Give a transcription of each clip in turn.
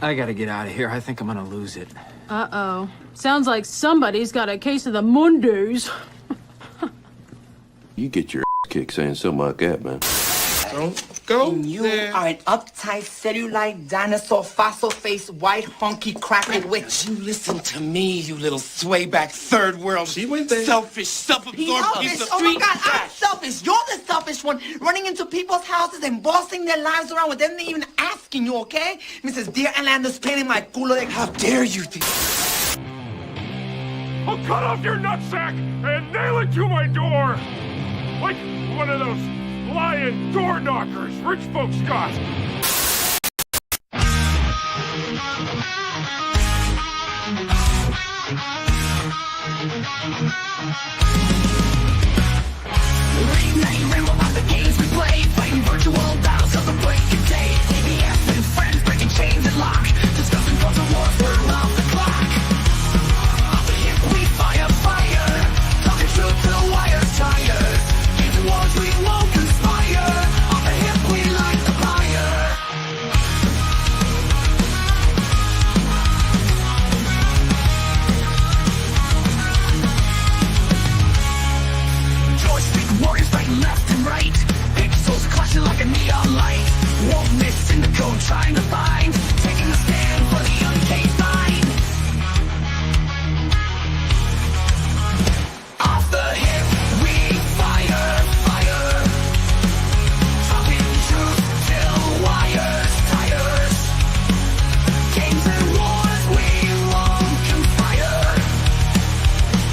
I gotta get out of here. I think I'm gonna lose it. Uh-oh. Sounds like somebody's got a case of the Mondays. You get your kicked saying something like that, man. Don't go You there. are an uptight, cellulite, dinosaur, fossil-faced, white, honky, cracker witch. You listen to me, you little swayback, third world, She went there. selfish, self-absorbed piece of Oh my street God, I'm trash. selfish. You're the selfish one, running into people's houses and bossing their lives around with them not even asking you, okay? Mrs. Dear Alanda's painting my culo de... How dare you think? I'll cut off your nutsack and nail it to my door! Like one of those lion door knockers rich folks got! About the games we play, fighting virtual battles of the break of day. ABS and friends breaking chains and lock, discussing culture wars, we're off the clock. Off the hip we fire, talking truth to the wire's tired. Games and wars we won't conspire. Off the hip we light the fire. Joystick warriors fighting left and right. Pixels clashing like a neon light. Won't miss in the code trying to find. Taking a stand for the uncaged mind. Off the hip we fire. Talking truth till wires tires. Games and wars we won't conspire.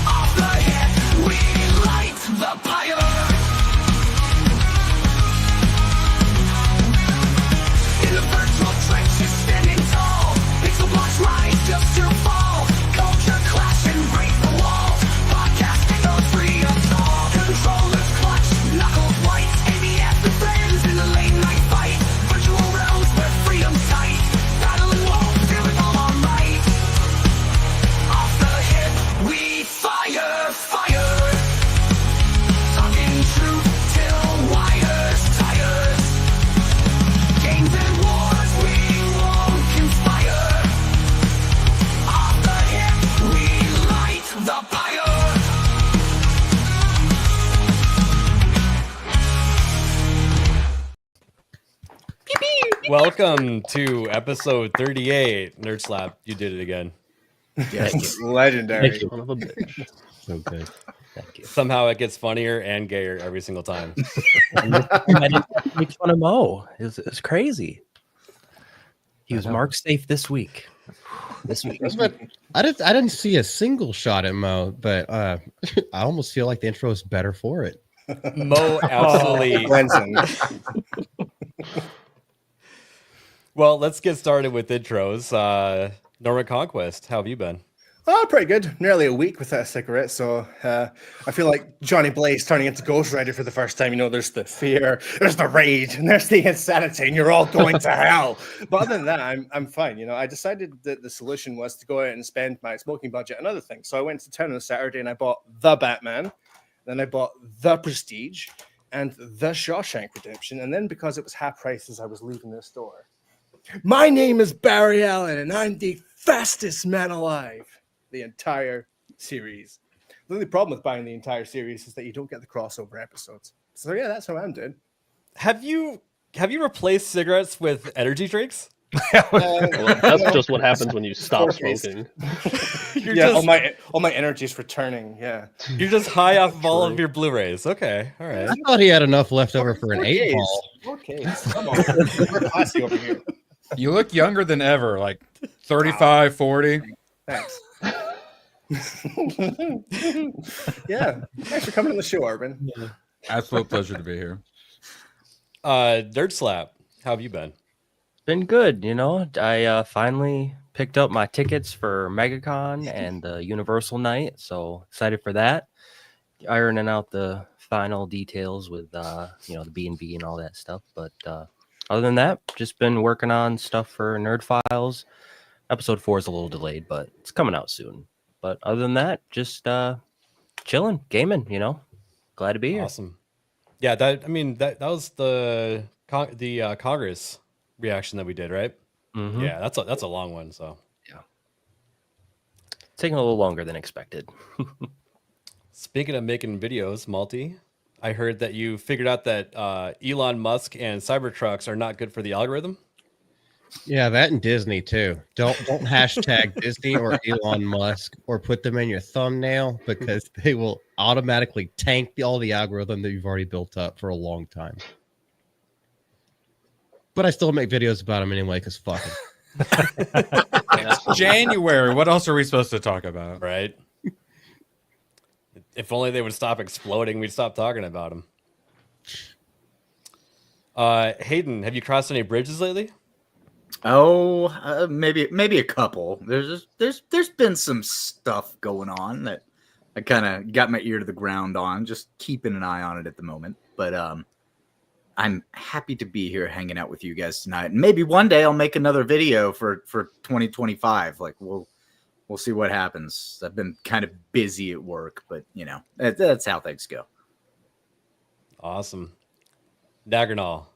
Off the hip we light the fire. In the virtual trenches standing tall. Pixel blocks rise just to fall. Culture clash and break the walls. Podcasting goes free of stall. Controllers clutch, knuckles white. ABS and friends in the late night fight. Virtual realms where freedom's tight. Battling wolves, do it all alright. Off the hip we fire. Talking truth till wires tires. Games and wars we won't conspire. Off the hip we light the fire. Welcome to episode 38. Nerd Slap, you did it again. Yes, legendary. Son of a bitch. So good. Thank you. Somehow it gets funnier and gayer every single time. I didn't make fun of Mo. It was crazy. He was marked safe this week. That's what I didn't see a single shot at Mo, but I almost feel like the intro is better for it. Mo absolutely. Well, let's get started with intros. Norman Conquest, how have you been? Oh, pretty good. Nearly a week without a cigarette, so I feel like Johnny Blaze turning into Ghost Rider for the first time. You know, there's the fear, there's the rage, and there's the insanity, and you're all going to hell. But other than that, I'm fine. You know, I decided that the solution was to go out and spend my smoking budget on other things. So I went to town on a Saturday and I bought The Batman, then I bought The Prestige, and The Shawshank Redemption. And then because it was half price as I was leaving the store, my name is Barry Allen, and I'm the fastest man alive. The entire series. The only problem with buying the entire series is that you don't get the crossover episodes. So yeah, that's how I'm doing. Have you replaced cigarettes with energy drinks? Well, that's just what happens when you stop smoking. All my energy is returning. Yeah, you're just high off of all of your Blu-rays. Okay, all right. I thought he had enough left over for an 8-ball. Okay, come on, we're classy over here. You look younger than ever, like 35, 40. Thanks. Yeah, thanks for coming on the show, Urban. Yeah. Absolute pleasure to be here. Nerd Slap, how have you been? Been good, you know. I finally picked up my tickets for MegaCon and the Universal night, so excited for that. Ironing out the final details with the B&B and all that stuff, but other than that, just been working on stuff for Nerd Files. Episode 4 is a little delayed, but it's coming out soon. But other than that, just chilling, gaming, you know. Glad to be here. Awesome. Yeah, that was the Congress reaction that we did, right? Mhm. Yeah, that's a long one. So Taking a little longer than expected. speaking of making videos, Malty, I heard that you figured out that Elon Musk and Cybertrucks are not good for the algorithm. Yeah, that and Disney too. Don't hashtag Disney or Elon Musk or put them in your thumbnail because they will automatically tank all the algorithm that you've already built up for a long time. But I still make videos about them anyway because fuck them. It's January. What else are we supposed to talk about? Right. If only they would stop exploding, we'd stop talking about them. Hayden, have you crossed any bridges lately? Oh, maybe a couple. There's been some stuff going on that I kind of got my ear to the ground on, just keeping an eye on it at the moment. But I'm happy to be here hanging out with you guys tonight. And maybe one day I'll make another video for 2025. Like we'll see what happens. I've been kind of busy at work, but that's how things go. Awesome. Daggernall.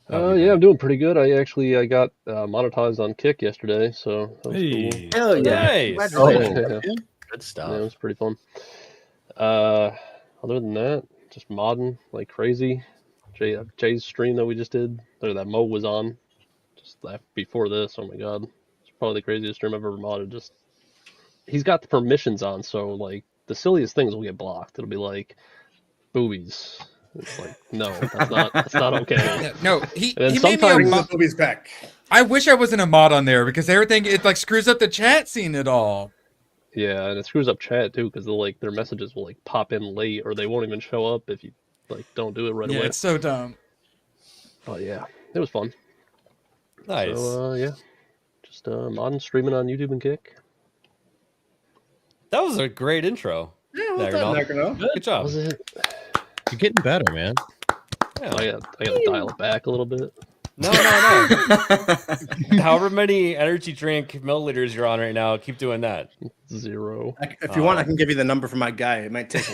Yeah, I'm doing pretty good. I got monetized on Kick yesterday, so that was cool. Hell yeah! Nice. Good stuff. Yeah, it was pretty fun. Other than that, just modding like crazy. Jay's stream that we just did, or that Mo was on, just before this. Oh my god, it's probably the craziest stream I've ever modded. Just he's got the permissions on, so like the silliest things will get blocked. It'll be like boobies. It's like, no, that's not okay. No, he And then made me a sometimes- mod. Boobies back. I wish I wasn't a mod on there because everything it like screws up the chat scene at all. Yeah, and it screws up chat too because like their messages will like pop in late or they won't even show up if you like don't do it right Yeah, away. it's so dumb. But yeah, it was fun. Nice. So yeah, just modding, streaming on YouTube and Kick. That was a great intro. Yeah, well done, Daggernall. Daggernall. Good job. Was it? You're getting better, man. Yeah. I got to dial it back a little bit. No. However many energy drink milliliters you're on right now, keep doing that. 0. If you want, I can give you the number for my guy. It might take a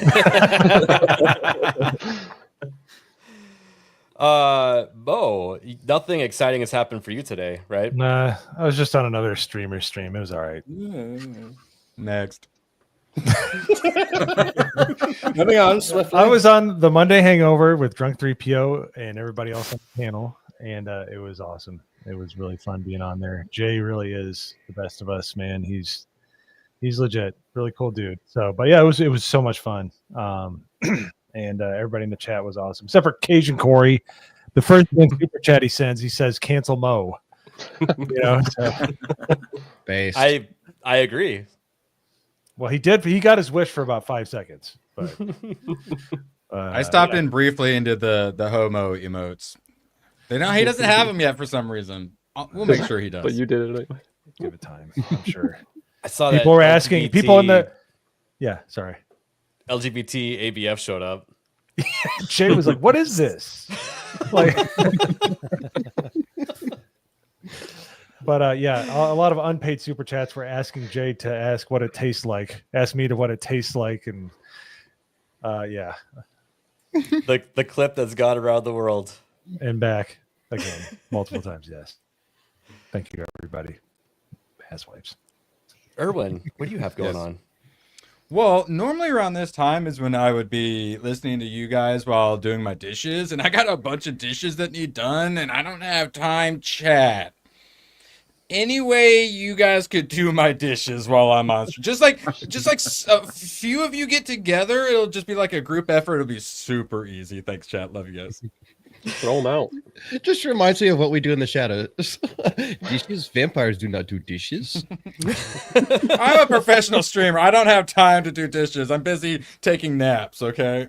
while. Bo, nothing exciting has happened for you today, right? Nah, I was just on another streamer stream. It was all right. Next. Moving on swiftly. I was on the Monday Hangover with Drunk 3PO and everybody else on the panel, and it was awesome. It was really fun being on there. Jay really is the best of us, man. He's legit, really cool dude. So, but yeah, it was so much fun. And everybody in the chat was awesome, except for Cajun Corey. The first super chat he sends, he says, "Cancel Mo." So. Based. I agree. Well, he did. He got his wish for about 5 seconds. But I stopped in briefly into the homo emotes. He doesn't have them yet for some reason. We'll make sure he does. But you did it anyway. Give it time. I'm sure. I saw people that were asking. People in the sorry. LGBT ABF showed up. Jay was like, "What is this?" Like, but yeah, a lot of unpaid super chats were asking Jay to ask what it tastes like. Ask me to what it tastes like, and yeah, the clip that's gone around the world and back again multiple times. Yes, thank you, everybody. Asswipes. Erwin, what do you have going on? Well, normally around this time is when I would be listening to you guys while doing my dishes, and I got a bunch of dishes that need done, and I don't have time chat. Anyway, you guys could do my dishes while I'm on stream. Just like a few of you get together, it'll just be like a group effort. It'll be super easy. Thanks, chat. Love you guys. Throw them out. It just reminds me of what we do in the shadows. Dishes. Vampires do not do dishes. I'm a professional streamer. I don't have time to do dishes. I'm busy taking naps, okay?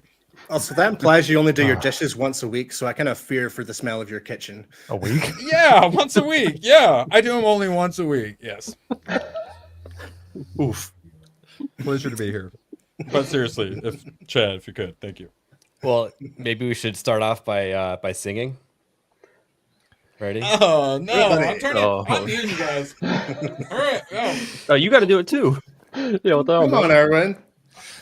Also, that implies you only do your dishes once a week, so I kind of fear for the smell of your kitchen. A week? Yeah, once a week. Yeah, I do them only once a week. Yes. Oof. Pleasure to be here. But seriously, Chad, if you could, thank you. Well, maybe we should start off by singing. Ready? Oh no! I'm trying to Oh. unmute you guys. All right, go. Oh, you got to do it too. Yeah, what the hell? Come on, Erwin.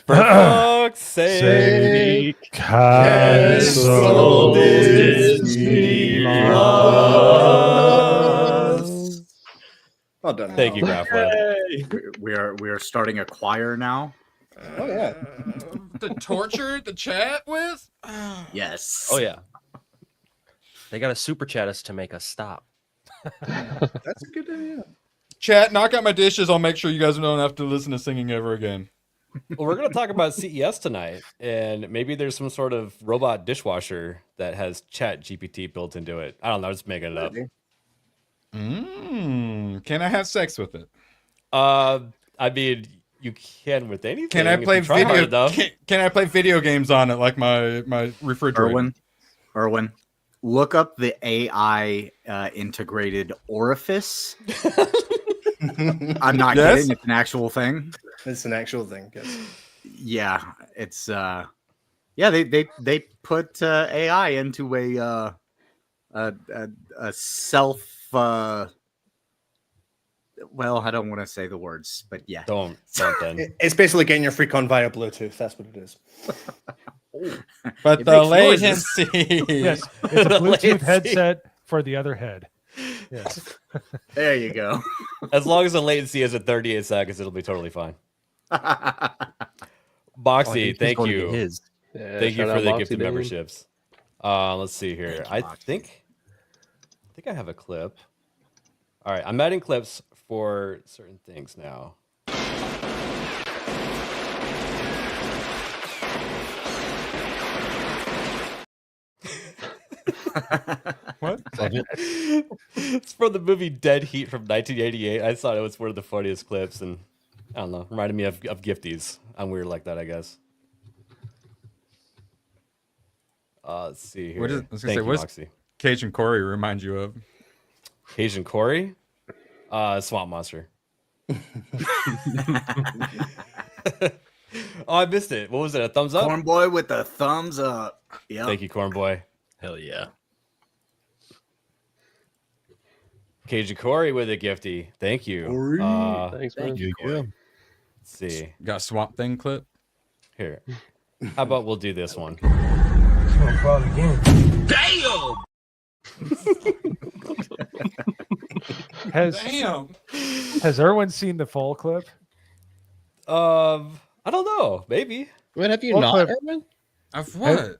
For fuck's sake, Castle Disney. Well done. Thank you, Graflab. We are starting a choir now. Oh yeah. To torture the chat with? Yes. Oh yeah. They got to super chat us to make us stop. That's a good idea. Chat, knock out my dishes. I'll make sure you guys don't have to listen to singing ever again. Well, we're going to talk about CES tonight, and maybe there's some sort of robot dishwasher that has Chat GPT built into it. I don't know, just making it up. Can I have sex with it? I mean, you can with anything. Can I if play you try hard video? enough. Can I play video games on it like my refrigerator? Erwin, look up the AI integrated orifice. I'm not kidding. It's an actual thing. It's an actual thing. Yes. Yeah, it's they put AI into a self. Well, I don't want to say the words, but yeah. Don't then. It's basically getting your freak on via Bluetooth. That's what it is. But It the makes noises. latency. Yes, it's a Bluetooth headset for the other head. Yes. There you go. As long as the latency is at 38 seconds, it'll be totally fine. Boxy, thank you. Thank you for the gifted memberships. Let's see here. I think I have a clip. All right, I'm adding clips for certain things now. What? It's from the movie Dead Heat from 1988. I thought it was one of the funniest clips, and I don't know, reminded me of Gifties. I'm weird like that, I guess. Let's see here. What is, I was gonna Thank say, you, what's Moxie. Cajun Corey remind you of? Cajun Corey? Swamp Monster. Oh, I missed it. What was it? A thumbs up? Corn Boy with the thumbs up. Yeah. Thank you, Corn Boy. Hell yeah. Cajun Corey with a gifty. Thank you. Thanks, man. Thank you. Let's see. Got a Swamp Thing clip? Here. How about we'll do this one? Damn! Has Erwin seen the full clip? I don't know. Maybe. What have you Full not, clip. Erwin? I've what?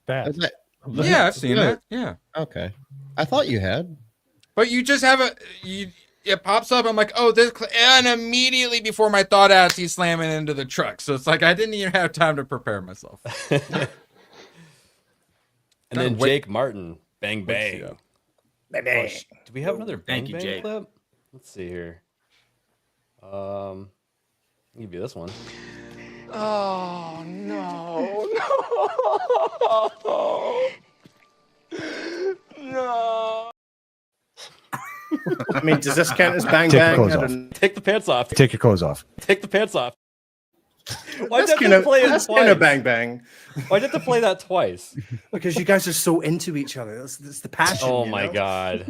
That. Is that- Yeah, I've seen Good. that. Yeah. Okay. I thought you had. But you just have it pops up. I'm like, oh, this, and immediately before my thought out, he's slamming into the truck. So it's like I didn't even have time to prepare myself. And then Wait. Jake Martin, Bang Bang. Let's Baby. Do we have another Bang Thank you, Bang Jake. clip? Let's see here. I'll give you this one. Oh, no. No. I mean, does this count as bang Take the bang? clothes I off. don't- Take the pants off. Take your clothes off. Take the pants off. Why That's did kind you of play it that's twice? kind of bang bang. Why did you play that twice? Because you guys are so into each other. That's the passion. Oh you my know? god.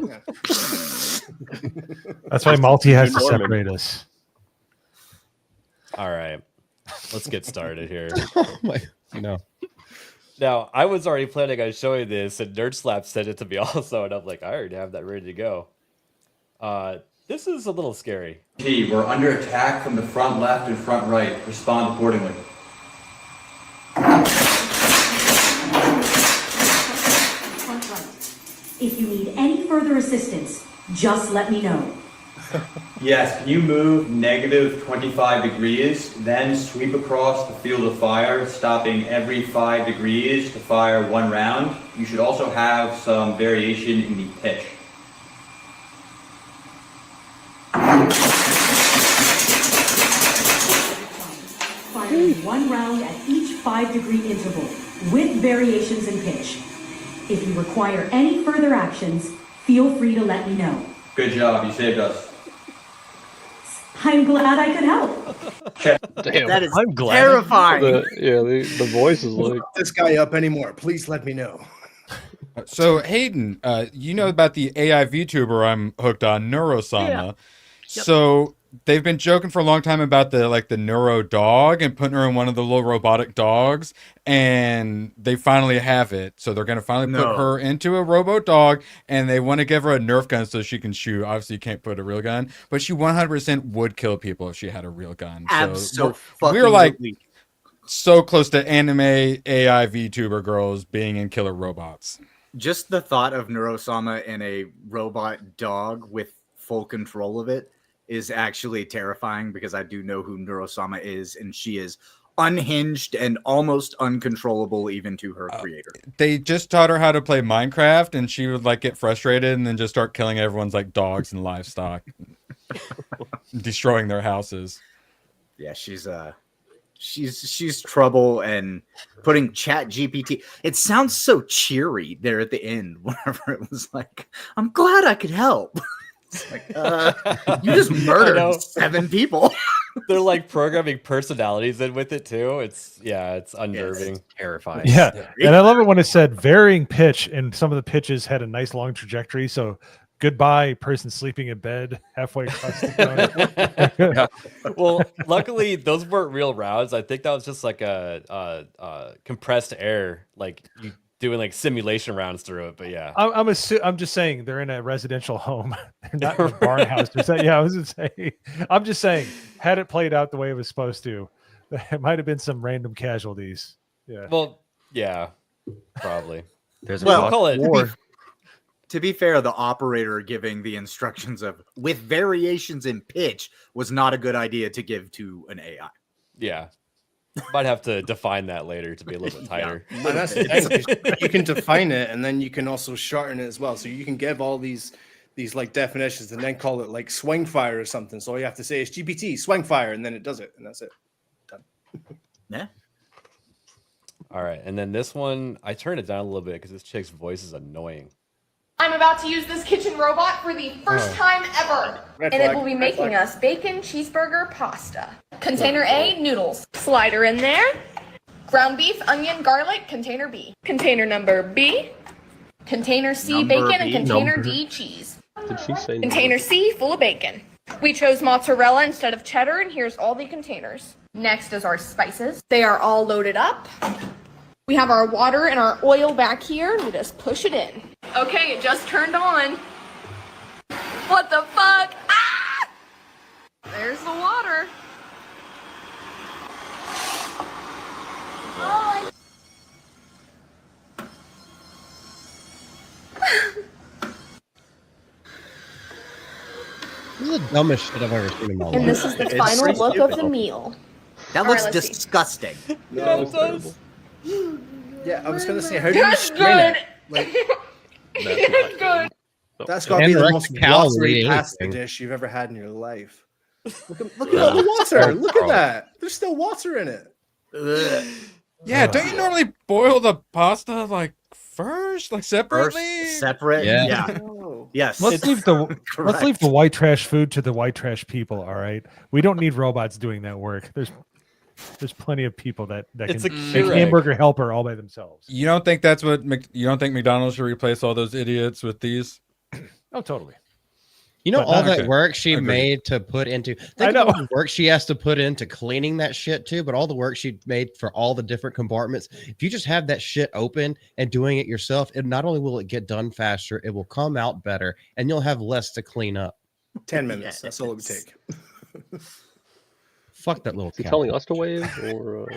That's why Malty has to Norman. separate us. All right. Let's get started here. Oh my. No. Now, I was already planning on showing this, and Nerd Slap sent it to me also, and I'm like, I already have that ready to go. This is a little scary. We're under attack from the front left and front right. Respond accordingly. If you need any further assistance, just let me know. Yes, can you move negative 25 degrees, then sweep across the field of fire, stopping every 5 degrees to fire one round. You should also have some variation in the pitch. Firing one round at each 5-degree interval, with variations in pitch. If you require any further actions, feel free to let me know. Good job, you saved us. I'm glad I could help. Damn. That is I'm glad. terrifying. The voice is like. Lock this guy up anymore. Please let me know. So Hayden, you know about the AI VTuber I'm hooked on, Neurosama. Yeah. Yep. So they've been joking for a long time about the neuro dog and putting her in one of the little robotic dogs, and they finally have it. So they're gonna finally put her into a robo dog, and they want to give her a Nerf gun so she can shoot. Obviously, you can't put a real gun, but she 100% would kill people if she had a real gun. So we're like so close to anime AI VTuber girls being in killer robots. Just the thought of Neurosama in a robot dog with full control of it is actually terrifying, because I do know who Neurosama is, and she is unhinged and almost uncontrollable even to her creator. They just taught her how to play Minecraft, and she would like get frustrated and then just start killing everyone's like dogs and livestock, destroying their houses. Yeah, she's trouble, and putting Chat GPT. It sounds so cheery there at the end whenever it was like, I'm glad I could help. It's like, you just murdered 7 people. They're like programming personalities in with it too. It's unnerving. It's terrifying. Yeah. And I love it when it said varying pitch, and some of the pitches had a nice long trajectory. So goodbye, person sleeping in bed halfway across the phone. Well, luckily those weren't real rounds. I think that was just like a compressed air, like you doing like simulation rounds through it. But yeah, I'm just saying they're in a residential home. They're not in a barn house. Yeah, I was just saying. I'm just saying, had it played out the way it was supposed to, there might have been some random casualties. Yeah. Well, yeah, probably. There's call it war. To be fair, the operator giving the instructions of with variations in pitch was not a good idea to give to an AI. Yeah. Might have to define that later to be a little bit tighter. And that's the thing. You can define it, and then you can also shorten it as well. So you can give all these like definitions and then call it like swing fire or something. So all you have to say is GPT swing fire, and then it does it, and that's it. Done. Yeah. All right, and then this one, I turned it down a little bit because this chick's voice is annoying. I'm about to use this kitchen robot for the first time ever. Red And flag, it will be red making flag. us bacon cheeseburger pasta. Container A, noodles. Slider in there. Ground beef, onion, garlic. Container B. Container number B. Container C, Number bacon. B, And container number. D, cheese. Did she say Container C, full of bacon. We chose mozzarella instead of cheddar, and here's all the containers. Next is our spices. They are all loaded up. We have our water and our oil back here. We just push it in. Okay, it just turned on. What the fuck? Ah! There's the water. Oh, This is the dumbest shit I've ever seen in my life. and this is the final look of the meal. That All looks right, let's see. disgusting. No, it does. Yeah, I was gonna say, how do you That's strain good. it? Like, It's good. that's gotta be the Anorexic most calorie watery pasta anything. dish you've ever had in your life. Look at all the water. Look at that. There's still water in it. Yeah, don't you normally boil the pasta like first, like separately? Separate? Yeah. Oh. Yes. Let's leave the Correct. white trash food to the white trash people. All right, we don't need robots doing that work. There's plenty of people that It's can a make Keurig. hamburger helper all by themselves. You don't think that's what you don't think McDonald's should replace all those idiots with these? Oh, totally. You know But all not- that okay. work she Agreed. made to put into I think know. of all the work she has to put into cleaning that shit too, but all the work she made for all the different compartments. If you just have that shit open and doing it yourself, it not only will it get done faster, it will come out better, and you'll have less to clean up. 10 minutes. That's all it would take. Fuck that little Is he cow. telling us to wave or?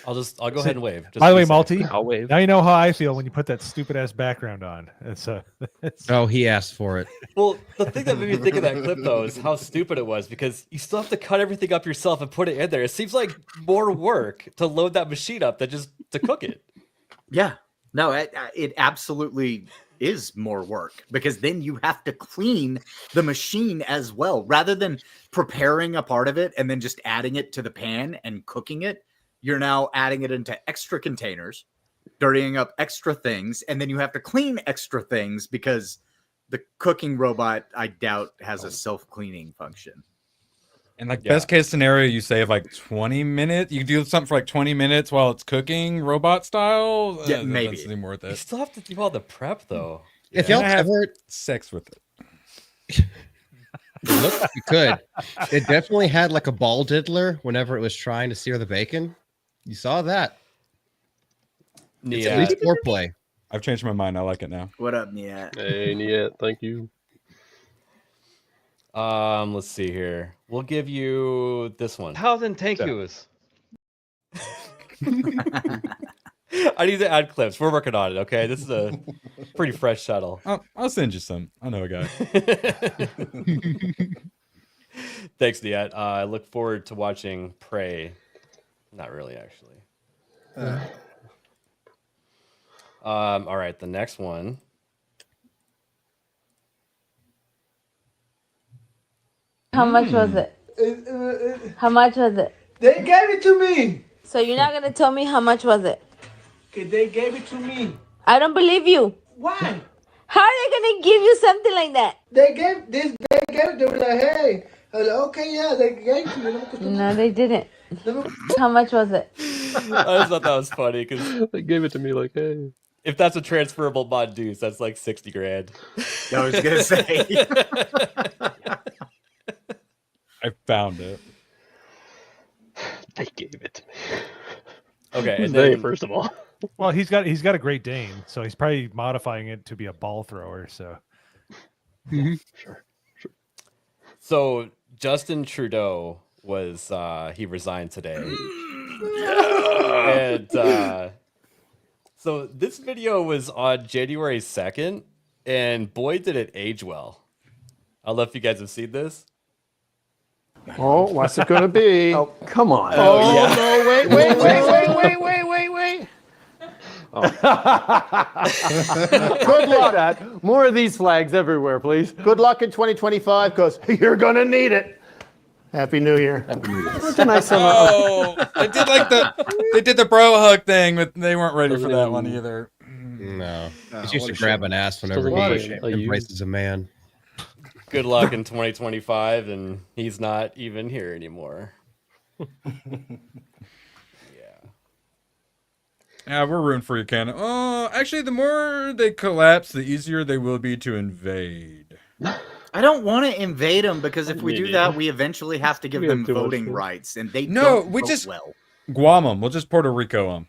I'll go ahead and wave. Just By the way, to be safe. Malty, I'll wave. now you know how I feel when you put that stupid ass background on. It's Oh, he asked for it. Well, the thing that made me think of that clip though is how stupid it was, because you still have to cut everything up yourself and put it in there. It seems like more work to load that machine up than just to cook it. Yeah. No, it absolutely is more work, because then you have to clean the machine as well. Rather than preparing a part of it and then just adding it to the pan and cooking it, you're now adding it into extra containers, dirtying up extra things, and then you have to clean extra things because the cooking robot, I doubt, has a self-cleaning function. And like best case scenario, you save like 20 minutes. You can do something for like 20 minutes while it's cooking, robot style. Yeah, maybe. That seems worth You it. still have to do all the prep though. If And y'all I have ever sex with it. It looked like it could. It definitely had like a ball diddler whenever it was trying to sear the bacon. You saw that. It's at least foreplay. I've changed my mind. I like it now. What up, Niet? Hey, Niet, thank you. Let's see here. We'll give you this one. How then thank yous? I need to add clips. We're working on it, okay? This is a pretty fresh shuttle. I'll send you some. I know a guy. Thanks, Niet. I look forward to watching Prey. Not really, actually. All right, the next one. How much was it? How much was it? They gave it to me. So you're not gonna tell me how much was it? Okay, they gave it to me. I don't believe you. Why? How are they gonna give you something like that? They gave this. They gave it. They were like, "Hey, I was like, okay, yeah, they gave it to me." No, they didn't. How much was it? I just thought that was funny because they gave it to me like, hey. If that's a transferable mod dues, that's like 60 grand. I was gonna say. I found it. They gave it to me. Okay, Who's and they, then, first of all? Well, he's got a Great Dane, so he's probably modifying it to be a ball thrower. So, Sure. so Justin Trudeau was he resigned today, and so this video was on January 2nd, and boy, did it age well. I don't know if you guys have seen this. Oh, what's it gonna be? Oh, come on. Oh, yeah. no, wait. Oh. Good luck. More of these flags everywhere, please. Good luck in 2025, because you're gonna need it. Happy New Year. It's a nice summer. Oh, they did the bro hug thing, but they weren't ready for that one either. No. He's used to grab an ass whenever Doesn't he embraces a man. Good luck in 2025, and he's not even here anymore. Yeah, we're rooting for you, Canada. Oh, actually, the more they collapse, the easier they will be to invade. I don't want to invade them because if we do that, we eventually have to give We have them too much voting food. rights, and they No, don't we vote just well. Guam them. We'll just Puerto Rico them.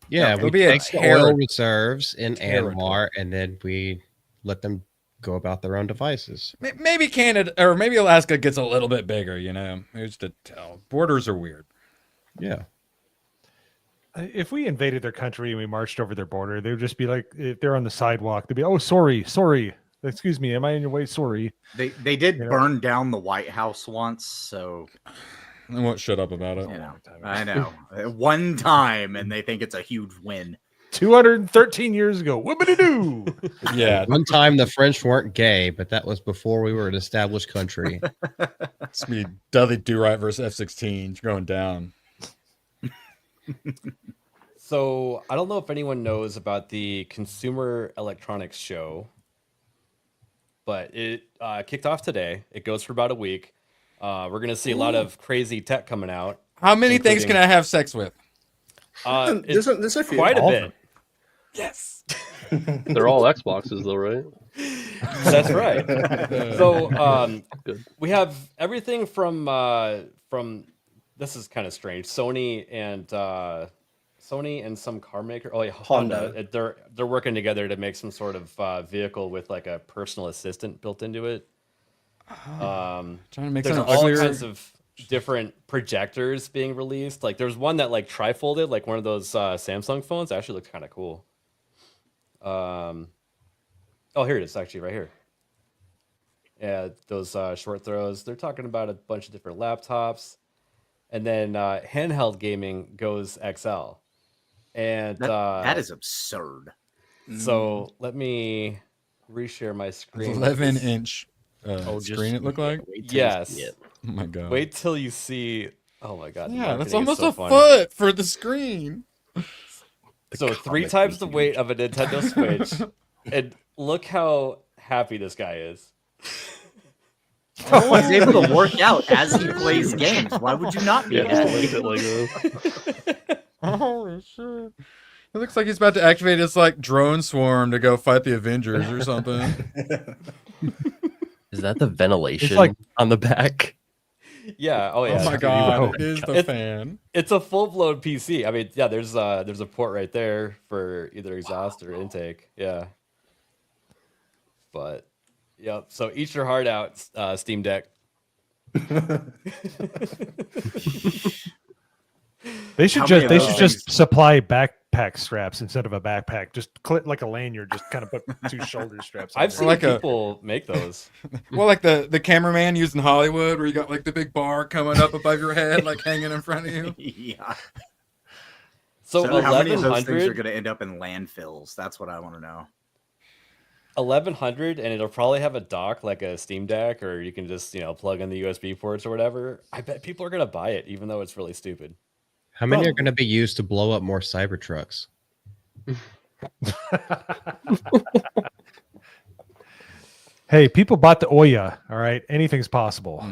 Yeah, it'll we be a take the oil reserves in Anwar, and then we let them go about their own devices. Maybe Canada or maybe Alaska gets a little bit bigger. You know, who's to tell? Borders are weird. Yeah. if we invaded their country and we marched over their border, they would just be like, if they're on the sidewalk, they'd be, "Oh, sorry, excuse me, am I in your way? Sorry." They did burn down the White House once, so I won't shut up about it. You know, I know. One time, and they think it's a huge win. 213 years ago. Whoopity-doo. Yeah. One time the French weren't gay, but that was before we were an established country. It's me, Dudley Do-Right versus F-16 going down. So I don't know if anyone knows about the Consumer Electronics Show, but it kicked off today. It goes for about a week. We're going to see a lot of crazy tech coming out. How many things can I have sex with? There's a few. Quite a bit. Yes. They're all Xboxes, though, right? That's right. So we have everything from this is kind of strange. Sony and some car maker. Oh yeah, Honda. They're working together to make some sort of vehicle with like a personal assistant built into it. Trying to make there's something all uglier. kinds of different projectors being released. Like there's one that like trifolded, like one of those Samsung phones. It actually looks kind of cool. Oh, here it is, actually, right here. Yeah, those short throws. They're talking about a bunch of different laptops, and then handheld gaming goes XL, and that is absurd. So let me reshare my screen. 11-inch just screen. It look like. Yes. Oh my god. Wait till you see. Oh my god. the Yeah, that's marketing is almost so a funny. foot for the screen. So 3 times the weight of a Nintendo Switch, and look how happy this guy is. Oh, he's able to work out as he plays games. Why would you not be? Yeah, happy? just like this. Holy shit. It looks like he's about to activate his like drone swarm to go fight the Avengers or something. Is that the ventilation like- on the back? Yeah. Oh yeah. Oh my god, it is the fan. It's a full-blown PC. I mean, yeah. There's a port right there for either exhaust or intake. Yeah. But, yep. So eat your heart out, Steam Deck. They should just supply backpack straps instead of a backpack. Just clip like a lanyard. Just kind of put 2 shoulder straps. I've seen like people make those. Well, like the cameraman used in Hollywood, where you got like the big bar coming up above your head, like hanging in front of you. Yeah. So how many of those things 1100 are going to end up in landfills? That's what I want to know. 1100, and it'll probably have a dock like a Steam Deck, or you can just plug in the USB ports or whatever. I bet people are gonna buy it, even though it's really stupid. How many are going to be used to blow up more Cybertrucks? Hey, people bought the Ouya. All right, anything's possible.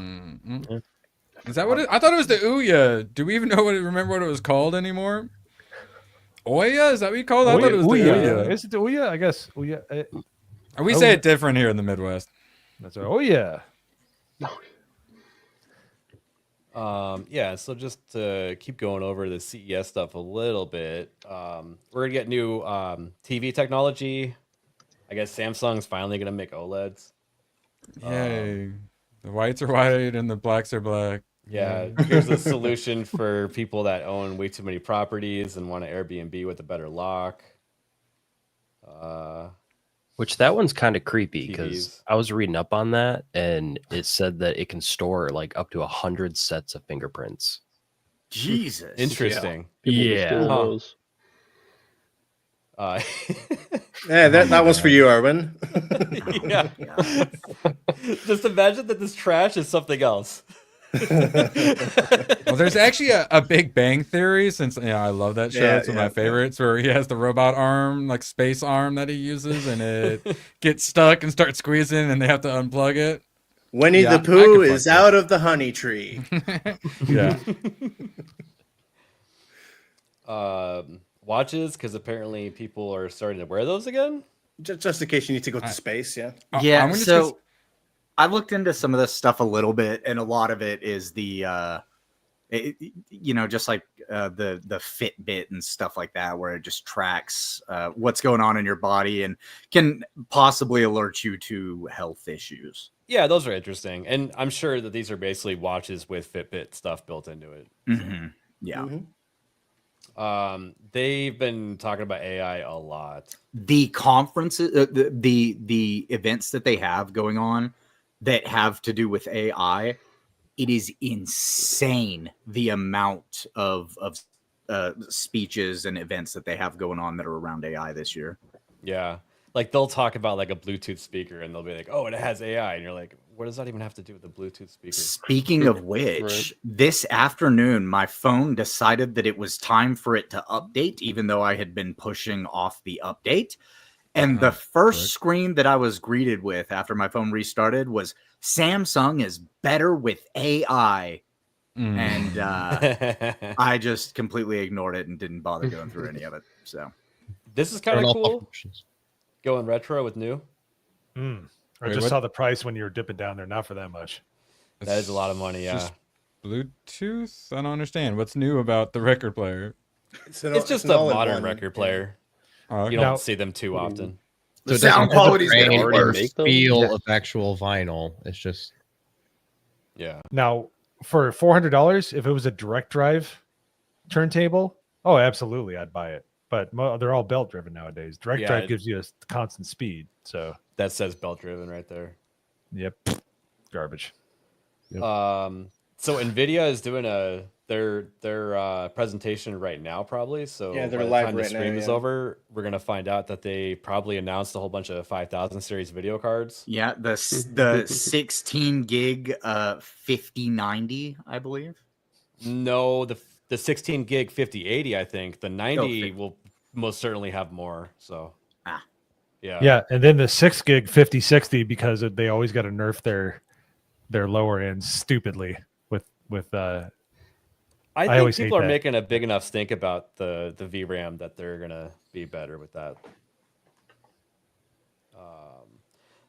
Is that what I thought it was the Ouya? Do we even remember what it was called anymore? Ouya? Is that what you called it? I thought it was the Ouya. Is it the Ouya? I guess Ouya. We say it different here in the Midwest. That's right. Oh yeah. Yeah, so just to keep going over the CES stuff a little bit, we're gonna get new TV technology. I guess Samsung's finally gonna make OLEDs. Yay! The whites are white and the blacks are black. Yeah, here's a solution for people that own way too many properties and want an Airbnb with a better lock. Which that one's kind of creepy because TVs. I was reading up on that and it said that it can store like up to 100 sets of fingerprints. Jesus. Interesting. Yeah. Yeah, that was for you, Arwen. Yeah. Just imagine that this trash is something else. Well, there's actually a Big Bang Theory, since I love that show. It's one of my favorites, where he has the robot arm, like space arm that he uses, and it gets stuck and starts squeezing, and they have to unplug it. Winnie the Pooh is out of the honey tree. Yeah. Watches, because apparently people are starting to wear those again. Just in case you need to go to space, yeah. Yeah, so I looked into some of this stuff a little bit, and a lot of it is the, just like the Fitbit and stuff like that, where it just tracks what's going on in your body and can possibly alert you to health issues. Yeah, those are interesting, and I'm sure that these are basically watches with Fitbit stuff built into it. Mm-hmm. Yeah. They've been talking about AI a lot. The conferences, the events that they have going on that have to do with AI, it is insane the amount of speeches and events that they have going on that are around AI this year. Yeah, like they'll talk about like a Bluetooth speaker, and they'll be like, "Oh, it has AI," and you're like, "What does that even have to do with the Bluetooth speaker?" Speaking of which, this afternoon, my phone decided that it was time for it to update, even though I had been pushing off the update. And the first screen that I was greeted with after my phone restarted was Samsung is better with AI. And I just completely ignored it and didn't bother going through any of it. So this is kind of cool. Going retro with new. I just saw the price when you were dipping down there. Not for that much. That is a lot of money. Yeah. Just Bluetooth? I don't understand. What's new about the record player? It's just a modern record player. Oh, okay. You don't see them too often. So the sound quality's getting worse. Feel of actual vinyl. It's just Now for $400, if it was a direct drive turntable, oh, absolutely, I'd buy it. But they're all belt driven nowadays. Direct drive gives you a constant speed. So that says belt driven right there. Yep, garbage. Yep. So Nvidia is doing their presentation right now, probably. So yeah, they're by the live time right the stream now, is over, we're gonna find out that they probably announced a whole bunch of 5000 series video cards. yeah, the 16 gig 5090, I believe. No, the 16 gig 5080, I think. The 90 50. will most certainly have more. So yeah, and then the 6 gig 5060, because they always got to nerf their lower ends stupidly with I think always people hate are that. making a big enough stink about the VRAM that they're gonna be better with that.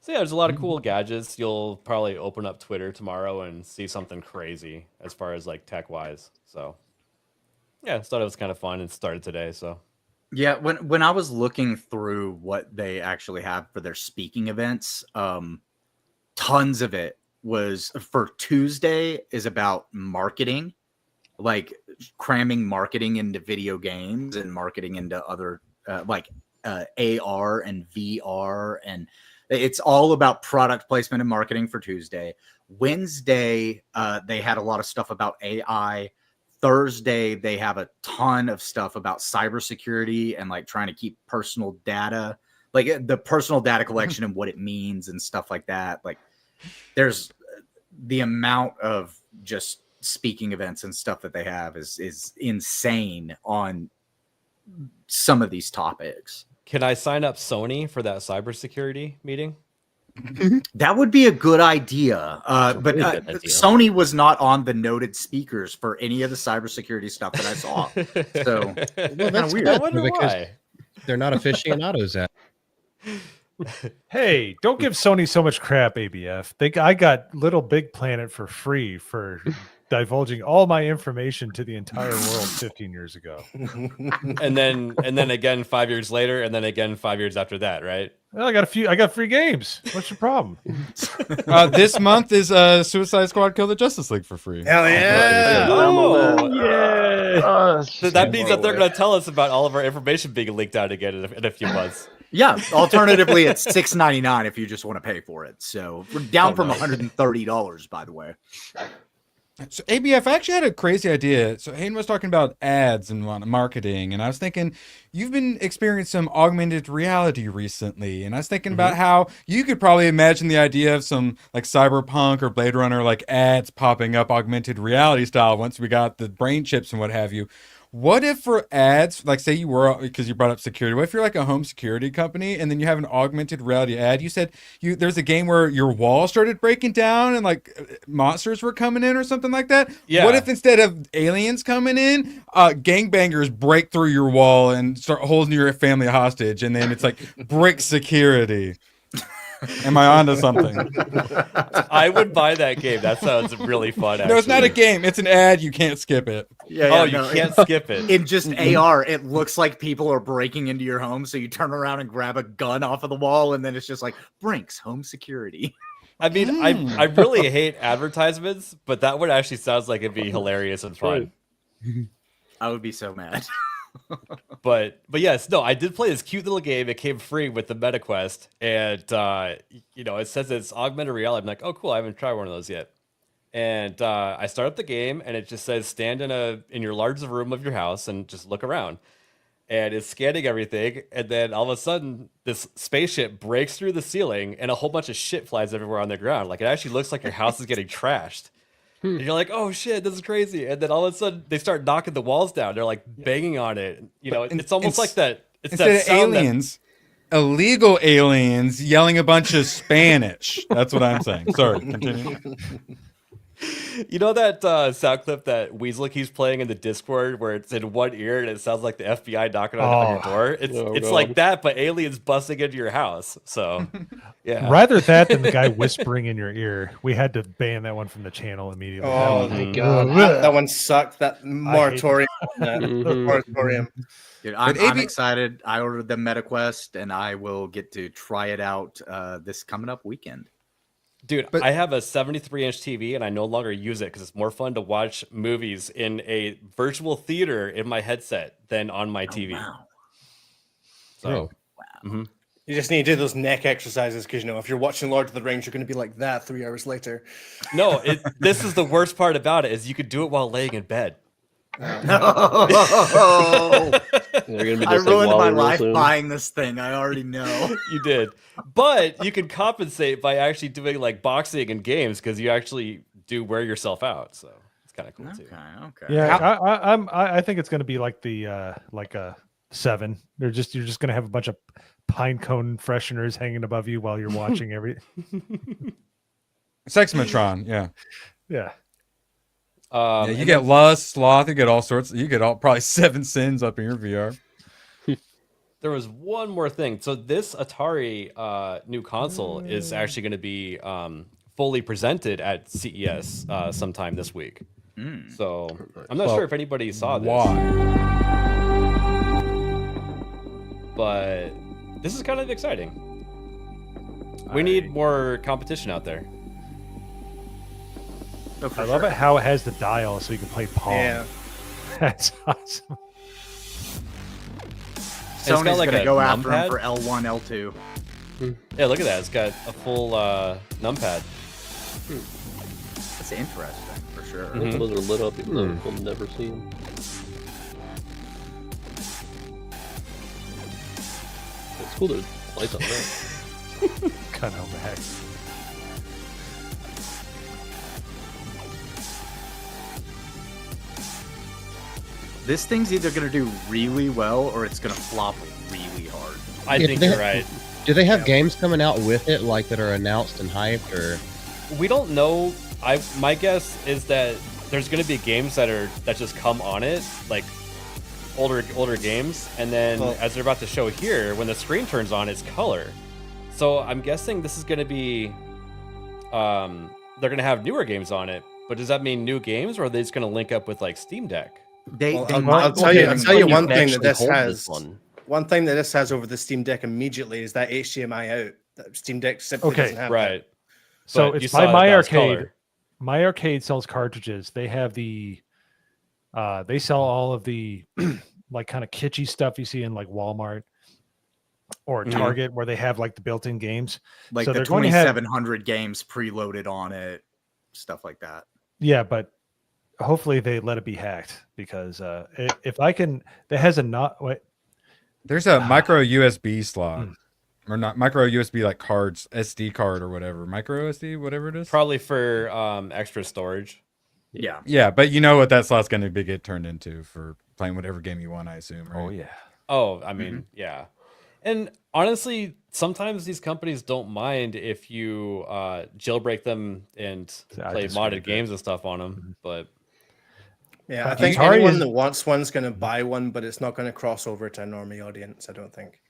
So yeah, there's a lot of cool gadgets. You'll probably open up Twitter tomorrow and see something crazy as far as like tech wise. So yeah, I thought it was kind of fun and started today. So Yeah, when I was looking through what they actually have for their speaking events, tons of it was for Tuesday is about marketing, like cramming marketing into video games and marketing into other AR and VR, and it's all about product placement and marketing for Tuesday. Wednesday, they had a lot of stuff about AI. Thursday, they have a ton of stuff about cybersecurity and like trying to keep personal data, like the personal data collection and what it means and stuff like that. Like there's the amount of just speaking events and stuff that they have is insane on some of these topics. can I sign up Sony for that cybersecurity meeting? That would be a good idea. But really good idea. Sony was not on the noted speakers for any of the cybersecurity stuff that I saw. So Well, that's weird. good, I wonder because why. they're not aficionados at. Hey, don't give Sony so much crap, ABF. I got Little Big Planet for free for divulging all my information to the entire world 15 years ago. and then again 5 years later, and then again 5 years after that, right? Well, I got free games. What's your problem? This month is Suicide Squad Kill the Justice League for free. Hell yeah! So that means that they're going to tell us about all of our information being leaked out again in a few months. Yeah. Alternatively, it's $6.99 if you just want to pay for it. So we're down from $130, by the way. So ABF, I actually had a crazy idea. So Hayden was talking about ads and marketing, and I was thinking you've been experiencing some augmented reality recently, and I was thinking about how you could probably imagine the idea of some like Cyberpunk or Blade Runner like ads popping up augmented reality style once we got the brain chips and what have you. What if for ads, like say you were, because you brought up security, what if you're like a home security company and then you have an augmented reality ad? You said there's a game where your wall started breaking down and like monsters were coming in or something like that. Yeah. What if instead of aliens coming in, gangbangers break through your wall and start holding your family hostage, and then it's like brick security? Am I onto something? I would buy that game. That sounds really fun. No, it's not a game. It's an ad. You can't skip it. Yeah, you can't skip it. In just AR, it looks like people are breaking into your home. So you turn around and grab a gun off of the wall, and then it's just like Brink's home security. I mean, I really hate advertisements, but that one actually sounds like it'd be hilarious and fun. I would be so mad. But yes, no, I did play this cute little game. It came free with the MetaQuest, and it says it's augmented reality. I'm like, oh cool, I haven't tried one of those yet. And I start up the game, and it just says stand in your large room of your house and just look around. And it's scanning everything, and then all of a sudden, this spaceship breaks through the ceiling, and a whole bunch of shit flies everywhere on the ground. Like it actually looks like your house is getting trashed. And you're like, oh shit, this is crazy. And then all of a sudden they start knocking the walls down. They're like banging on it. It's almost like that. It's instead that of sound aliens, illegal aliens yelling a bunch of Spanish. That's what I'm saying. Sorry, continue. You know that sound clip that Weasel keeps playing in the Discord where it's in one ear and it sounds like the FBI knocking on your door? It's like that, but aliens busting into your house. So, yeah. Rather that than the guy whispering in your ear. We had to ban that one from the channel immediately. Oh my god, that one sucked. That moratorium. Moratorium. Dude, I'm excited. I ordered the MetaQuest, and I will get to try it out this coming up weekend. Dude, I have a 73-inch TV, and I no longer use it because it's more fun to watch movies in a virtual theater in my headset than on my TV. Wow. So, You just need to do those neck exercises because, if you're watching Lord of the Rings, you're going to be like that 3 hours later. No, this is the worst part about it is you could do it while laying in bed. I ruined my life buying this thing. I already know. You did. But you can compensate by actually doing like boxing and games because you actually do wear yourself out. So it's kind of cool too. Okay. Yeah, I think it's going to be like the like a 7. You're just going to have a bunch of pine cone fresheners hanging above you while you're watching Sexmatron, yeah. Yeah. You get lust, sloth, you get all sorts. You get probably 7 sins up in your VR. there was one more thing. So this Atari new console is actually going to be fully presented at CES sometime this week. So I'm not sure if anybody saw this. But this is kind of exciting. We need more competition out there. I love it how it has the dial so you can play Pong. Yeah. That's awesome. Sony's like gonna a go after him numpad. for L1, L2. Yeah, look at that. It's got a full numpad. That's interesting, for sure. I think those are lit up even though we'll never see them. It's cool there's lights on that. Cut out back. This thing's either gonna do really well or it's gonna flop really hard. I think you're right. Do they have games coming out with it, like that are announced and hyped, or? We don't know. My guess is that there's going to be games that just come on it, like older games, and then as they're about to show here, when the screen turns on, it's color. So I'm guessing this is going to be, they're going to have newer games on it. But does that mean new games, or are they just going to link up with like Steam Deck? I'll tell you one thing that this has. One thing that this has over the Steam Deck immediately is that HDMI out. That Steam Deck simply doesn't have that. So But you it's saw by My that was Arcade. color. My Arcade sells cartridges. They have they sell all of the like kind of kitschy stuff you see in like Walmart or Target, where they have like the built-in games. Like so the they're going to have 2,700 games preloaded on it, stuff like that. Yeah, but hopefully they let it be hacked, because if I can, that has a not. Wait, There's a micro USB slot, or not micro USB like cards, SD card or whatever, micro SD, whatever it is. Probably for extra storage. Yeah. Yeah, but you know what that slot's going to be get turned into for playing whatever game you want, I assume. Right? Oh yeah. Oh, I mean, yeah. And honestly, sometimes these companies don't mind if you jailbreak them and play modded games and stuff on them. But yeah, I think anyone that wants one's going to buy one, but it's not going to cross over to a normie audience, I don't think.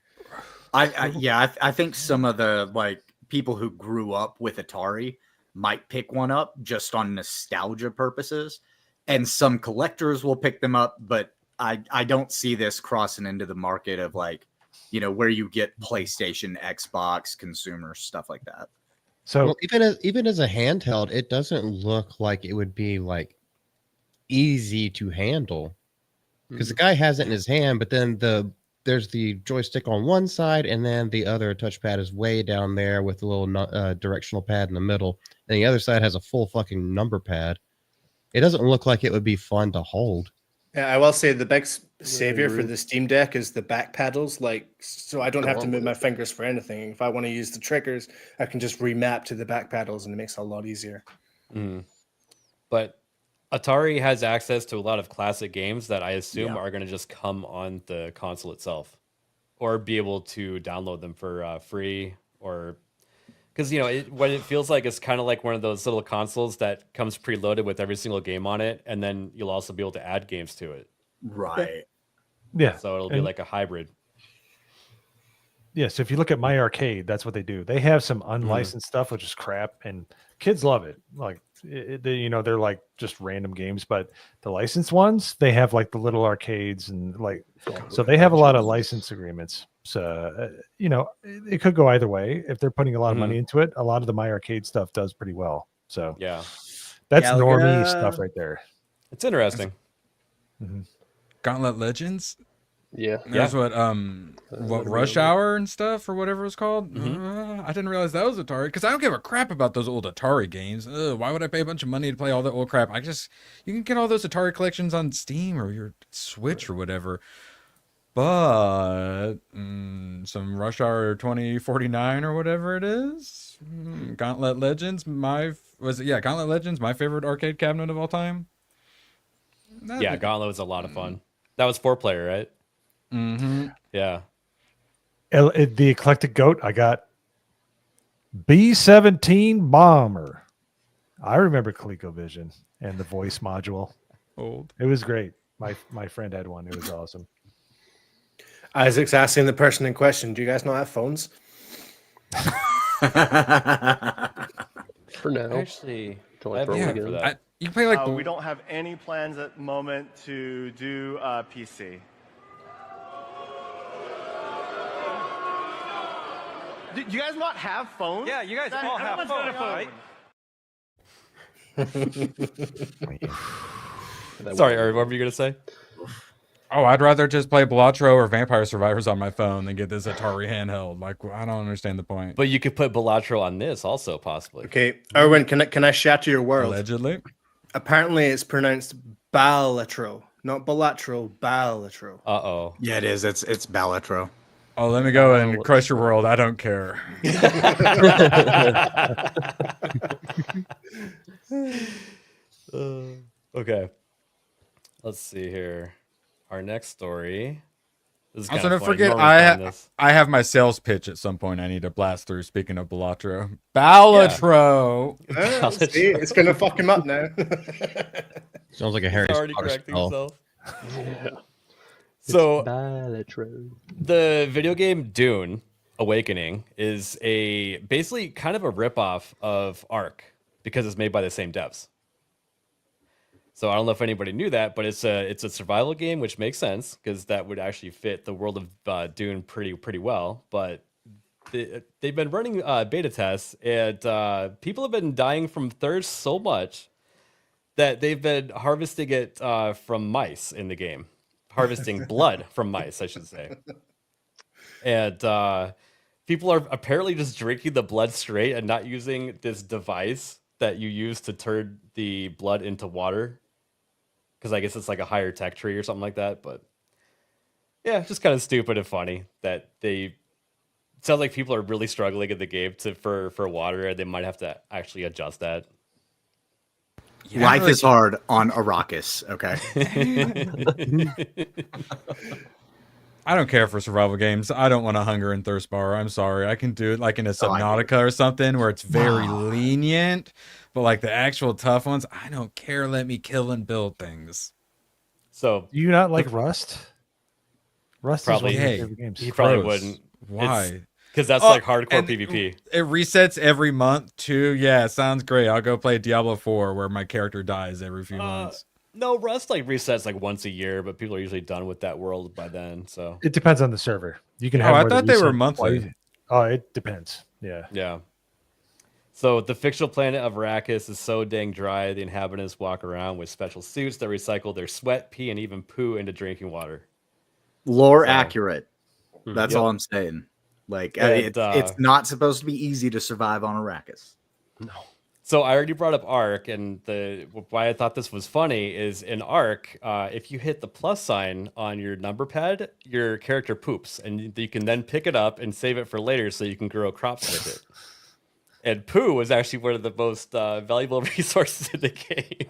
I think some of the like people who grew up with Atari might pick one up just on nostalgia purposes, and some collectors will pick them up, but I don't see this crossing into the market of like, you know, where you get PlayStation, Xbox, consumer stuff like that. So well, even as a handheld, it doesn't look like it would be like easy to handle, because the guy has it in his hand, but then there's the joystick on one side, and then the other touchpad is way down there with a little directional pad in the middle, and the other side has a full fucking number pad. It doesn't look like it would be fun to hold. Yeah, I will say the big savior for the Steam Deck is the back paddles. Like, so I don't have to move my fingers for anything. If I want to use the triggers, I can just remap to the back paddles, and it makes it a lot easier. But Atari has access to a lot of classic games that I assume are going to just come on the console itself, or be able to download them for free, or because you know what it feels like is kind of like one of those little consoles that comes preloaded with every single game on it, and then you'll also be able to add games to it. Right. Yeah. So it'll be like a hybrid. Yeah, so if you look at My Arcade, that's what they do. They have some unlicensed stuff, which is crap, and kids love it. Like, they're like just random games, but the licensed ones, they have like the little arcades and like, so they have a lot of license agreements. So, it could go either way. If they're putting a lot of money into it, a lot of the My Arcade stuff does pretty well. So yeah, that's normie stuff right there. It's interesting. Gauntlet Legends. Yeah, that's what Rush Hour and stuff or whatever it's called. I didn't realize that was Atari, because I don't give a crap about those old Atari games. Why would I pay a bunch of money to play all that old crap? You can get all those Atari collections on Steam or your Switch or whatever. But some Rush Hour 2049 or whatever it is. Gauntlet Legends, Gauntlet Legends, my favorite arcade cabinet of all time. Gauntlet was a lot of fun. That was 4-player, right? Yeah. The Eclectic Goat, I got B-17 Bomber. I remember ColecoVision and the voice module. Old. It was great. My friend had one. It was awesome. Isaac's asking the person in question, do you guys not have phones? For now. Actually, Till I I have throw a it for again. that. You can play like we don't have any plans at the moment to do PC. Do you guys not have phones? Yeah, you guys all have Everyone's got a phones, phone. Sorry, Ari, what were you gonna say? Oh, I'd rather just play Balatro or Vampire Survivors on my phone than get this Atari handheld. Like, I don't understand the point. But you could put Balatro on this also, possibly. Okay, Erwin, can I shatter your world? Allegedly. Apparently, it's pronounced Balatro, not Balatro, Balatro. Uh-oh. Yeah, it is. It's Balatro. Oh, let me go and crush your world. I don't care. Okay. Let's see here. Our next story. This is Also, kinda don't funny. forget, Normally find this. I have my sales pitch at some point I need to blast through. Speaking of Balatro. Balatro. See, it's going to fuck him up now. Sounds like a Harry He's already Potter correcting spell. himself. So, the video game Dune Awakening is basically kind of a ripoff of Ark because it's made by the same devs. So I don't know if anybody knew that, but it's a survival game, which makes sense because that would actually fit the world of Dune pretty well. But they've been running beta tests, and people have been dying from thirst so much that they've been harvesting it from mice in the game, harvesting blood from mice, I should say. And people are apparently just drinking the blood straight and not using this device that you use to turn the blood into water. Because I guess it's like a higher tech tree or something like that. But yeah, just kind of stupid and funny that it sounds like people are really struggling in the game for water, and they might have to actually adjust that. Life is hard on Arrakis, okay? I don't care for survival games. I don't want a hunger and thirst bar. I'm sorry. I can do it like in a Subnautica or something where it's very lenient. But like the actual tough ones, I don't care. Let me kill and build things. So do you not like Rust? Rust probably, is one of my favorite games. He probably Gross. wouldn't. Why? Because that's like hardcore PvP. It resets every month too. Yeah, sounds great. I'll go play Diablo 4 where my character dies every few months. No, Rust like resets like once a year, but people are usually done with that world by then. So It depends on the server. You can have. I more thought that they were reset monthly. twice. Oh, it depends. Yeah. Yeah. So the fictional planet of Arrakis is so dang dry, the inhabitants walk around with special suits that recycle their sweat, pee, and even poo into drinking water. Lore accurate. That's Yep. all I'm saying. Like, And, it's not supposed to be easy to survive on Arrakis. No. So I already brought up Ark, and why I thought this was funny is in Ark, if you hit the plus sign on your number pad, your character poops, and you can then pick it up and save it for later so you can grow crops with it. And poo was actually one of the most valuable resources in the game.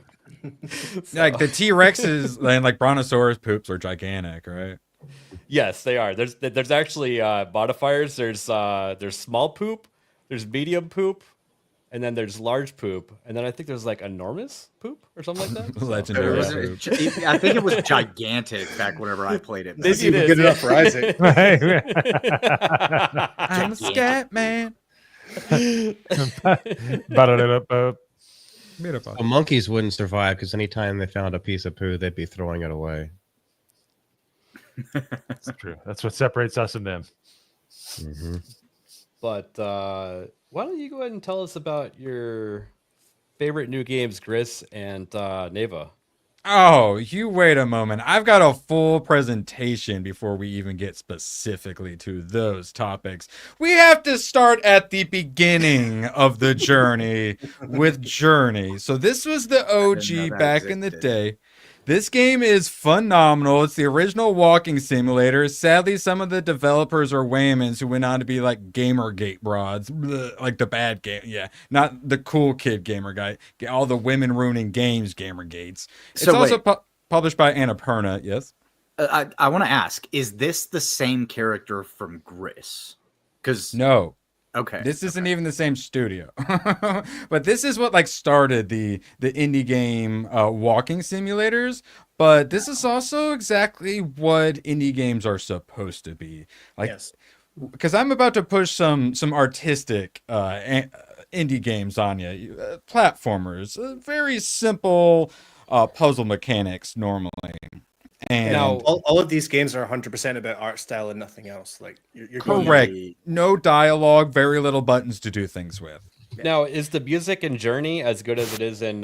Like the T-Rexes and like Brontosaurus poops are gigantic, right? Yes, they are. There's actually modifiers. There's small poop, there's medium poop, and then there's large poop, and then I think there's like enormous poop or something like that. Legendary poop. I think it was gigantic back whenever I played it. Maybe it is. Good enough for Isaac. I'm a scat man. The monkeys wouldn't survive because anytime they found a piece of poo, they'd be throwing it away. That's true. That's what separates us and them. Mm-hmm. But why don't you go ahead and tell us about your favorite new games, Gris and Neva? Oh, you wait a moment. I've got a full presentation before we even get specifically to those topics. We have to start at the beginning of the journey with Journey. So this was the OG back in the day. This game is phenomenal. It's the original walking simulator. Sadly, some of the developers are Waymans who went on to be like Gamergate broads, like the bad game. Yeah, not the cool kid gamer guy. All the women ruining games Gamergates. It's So also wait. published by Annapurna. Yes. I want to ask: is this the same character from Gris? Because no. Okay. This isn't even the same studio. But this is what like started the indie game walking simulators. But this is also exactly what indie games are supposed to be. Like, Yes. because I'm about to push some artistic indie games on you. Platformers, very simple puzzle mechanics normally. And Now, all of these games are 100% about art style and nothing else. Like you're correct. No dialogue, very little buttons to do things with. Now, is the music in Journey as good as it is in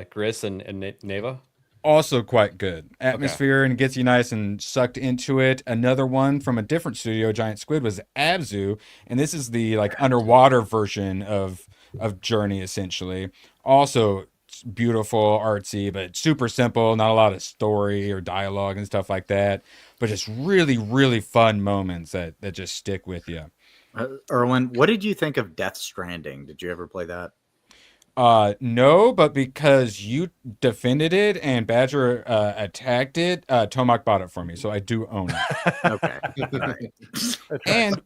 Gris and Neva? Also quite good. Atmosphere and gets you nice and sucked into it. Another one from a different studio, Giant Squid, was Abzu, and this is the like underwater version of Journey essentially. Also beautiful, artsy, but super simple, not a lot of story or dialogue and stuff like that, but just really, really fun moments that just stick with you. Erwin, what did you think of Death Stranding? Did you ever play that? No, but because you defended it and Badger attacked it, Tomac bought it for me, so I do own it. Okay. All right. And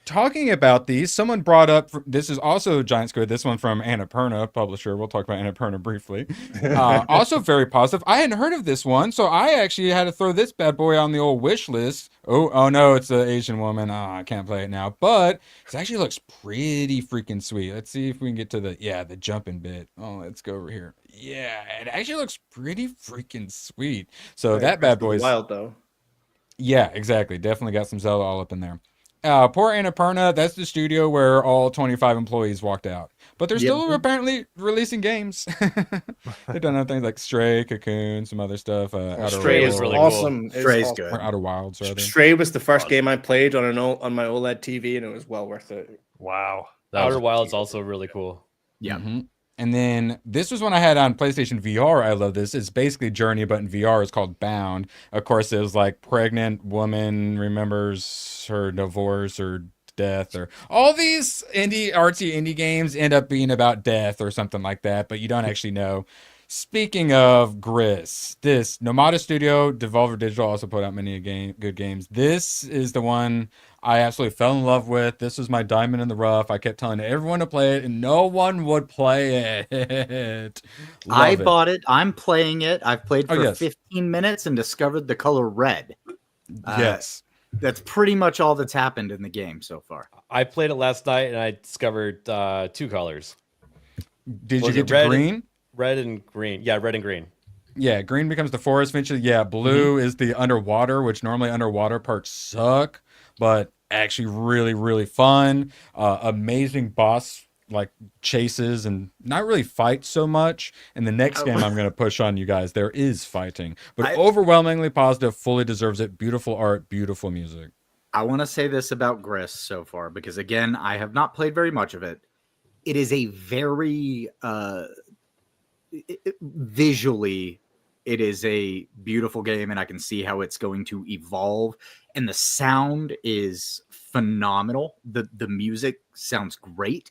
talking about these, someone brought up, this is also Giant Squid, this one from Annapurna, publisher. We'll talk about Annapurna briefly. Also very positive. I hadn't heard of this one, so I actually had to throw this bad boy on the old wish list. Oh no, it's an Asian woman. I can't play it now, but it actually looks pretty freaking sweet. Let's see if we can get to the jumping bit. Oh, let's go over here. Yeah, it actually looks pretty freaking sweet. So that bad boy's wild though. Yeah, exactly. Definitely got some Zelda all up in there. Poor Annapurna, that's the studio where all 25 employees walked out. But they're still apparently releasing games. They've done other things like Stray, Cocoon, some other stuff. Stray is really awesome. Cool. Stray's good. Or Outer Wilds, rather. Stray was the first game I played on my OLED TV, and it was well worth it. Wow. Outer Wilds also really cool. Yeah. Mm-hmm. And then this was one I had on PlayStation VR. I love this. It's basically Journey, but in VR. It's called Bound. Of course, it was like pregnant woman remembers her divorce or death, or all these artsy indie games end up being about death or something like that, but you don't actually know. Speaking of Gris, this Nomada Studio, Devolver Digital also put out many good games. This is the one I absolutely fell in love with. This was my diamond in the rough. I kept telling everyone to play it, and no one would play it. I bought it. I'm playing it. I've played for Oh, 15 minutes and discovered the color red. Yes. That's pretty much all that's happened in the game so far. I played it last night, and I discovered 2 colors. Did you get to green? Red and green. Yeah, red and green. Yeah, green becomes the forest eventually. Yeah, blue is the underwater, which normally underwater parts suck, but actually really, really fun. Amazing boss like chases and not really fight so much. In the next game I'm going to push on you guys, there is fighting, but overwhelmingly positive, fully deserves it. Beautiful art, beautiful music. I want to say this about Gris so far, because again, I have not played very much of it. It is a very visually, it is a beautiful game, and I can see how it's going to evolve. And the sound is phenomenal. The music sounds great,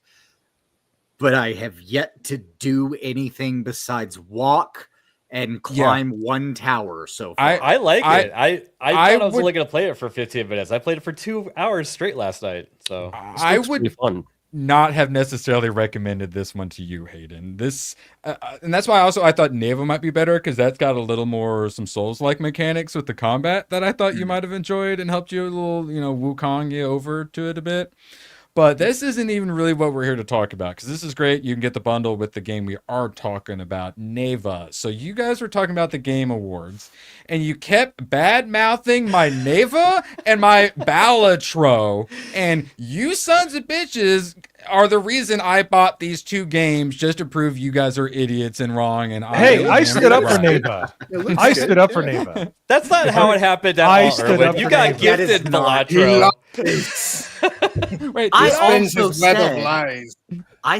but I have yet to do anything besides walk and climb one tower so far. I like it. I thought I was only going to play it for 15 minutes. I played it for 2 hours straight last night. So I would not have necessarily recommended this one to you, Hayden. This and that's why I thought Neva might be better, because that's got a little more some Souls-like mechanics with the combat that I thought you might have enjoyed and helped you a little, Wukong you over to it a bit. But this isn't even really what we're here to talk about, because this is great. You can get the bundle with the game we are talking about, Neva. So you guys were talking about the Game Awards, and you kept bad-mouthing my Neva and my Balatro, and you sons of bitches are the reason I bought these 2 games, just to prove you guys are idiots and wrong. And I stood up for Neva. I stood up for Neva. That's not how it happened at all, Erwin. You got gifted Balatro. Wait, I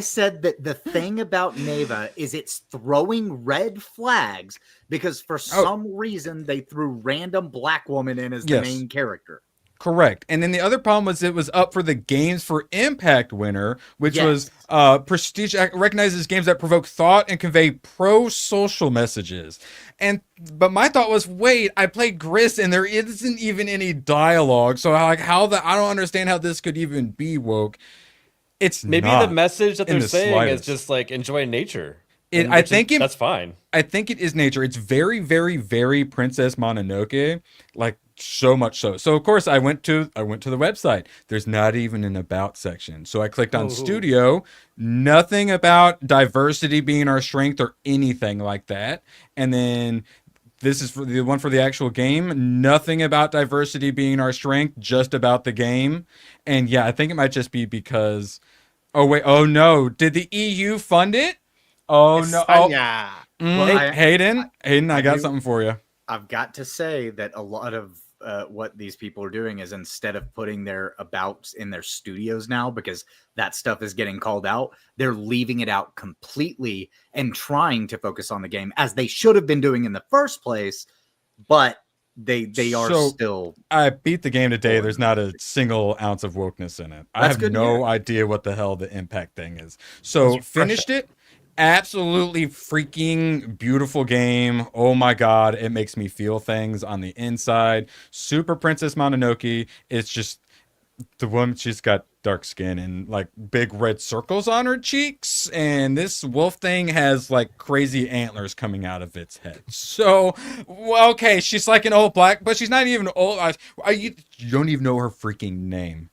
said that the thing about Neva is it's throwing red flags because for some reason they threw random black woman in as the main character. Correct. And then the other problem was it was up for the Games for Impact winner, which was prestige, recognizes games that provoke thought and convey pro-social messages. But my thought was, wait, I played Gris and there isn't even any dialogue. So I don't understand how this could even be woke. It's maybe not the message that they're saying slightest. is just like enjoy nature. That's fine. I think it is nature. It's very, very, very Princess Mononoke, like so much so. So of course I went to the website. There's not even an about section. So I clicked on studio, nothing about diversity being our strength or anything like that. And then this is for the one for the actual game. Nothing about diversity being our strength, just about the game. And yeah, I think it might just be because. Oh wait! Oh no! Did the EU fund it? Oh no! España. Hayden, I got something for you. I've got to say that a lot of what these people are doing is instead of putting their abouts in their studios now, because that stuff is getting called out, they're leaving it out completely and trying to focus on the game as they should have been doing in the first place. But they are still. I beat the game today. There's not a single ounce of wokeness in it. I have no idea what the hell the impact thing is. So finished it. Absolutely freaking beautiful game. Oh my god, it makes me feel things on the inside. Super Princess Mononoke. It's just the woman, she's got dark skin and like big red circles on her cheeks, and this wolf thing has like crazy antlers coming out of its head. So okay, she's like an old black, but she's not even old. You don't even know her freaking name.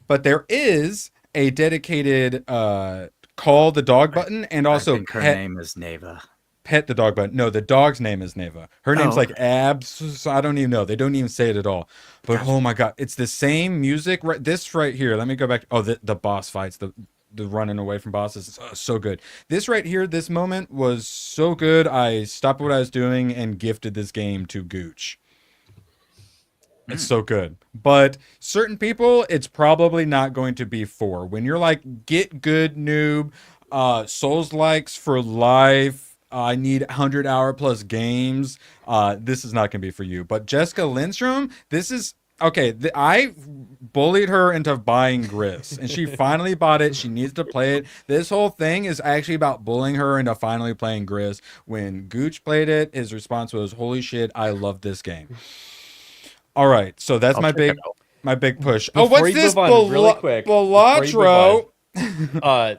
But there is a dedicated call the dog button, and also I think her name is Neva. Pet the dog button. No, the dog's name is Neva. Her name's like Abs. So I don't even know. They don't even say it at all. But oh my god, it's the same music. Right, this right here. Let me go back. Oh, the boss fights, the running away from bosses is so good. This right here, this moment was so good. I stopped what I was doing and gifted this game to Gooch. It's so good. But certain people, it's probably not going to be for. When you're like, get good noob, Souls likes for life, I need 100-hour plus games, this is not going to be for you. But Jessica Lindstrom, this is... Okay, I bullied her into buying Gris, and she finally bought it. She needs to play it. This whole thing is actually about bullying her into finally playing Gris. When Gooch played it, his response was, holy shit, I love this game. All right, so that's my big push. Before what's you this? move on, really quick. Balatro.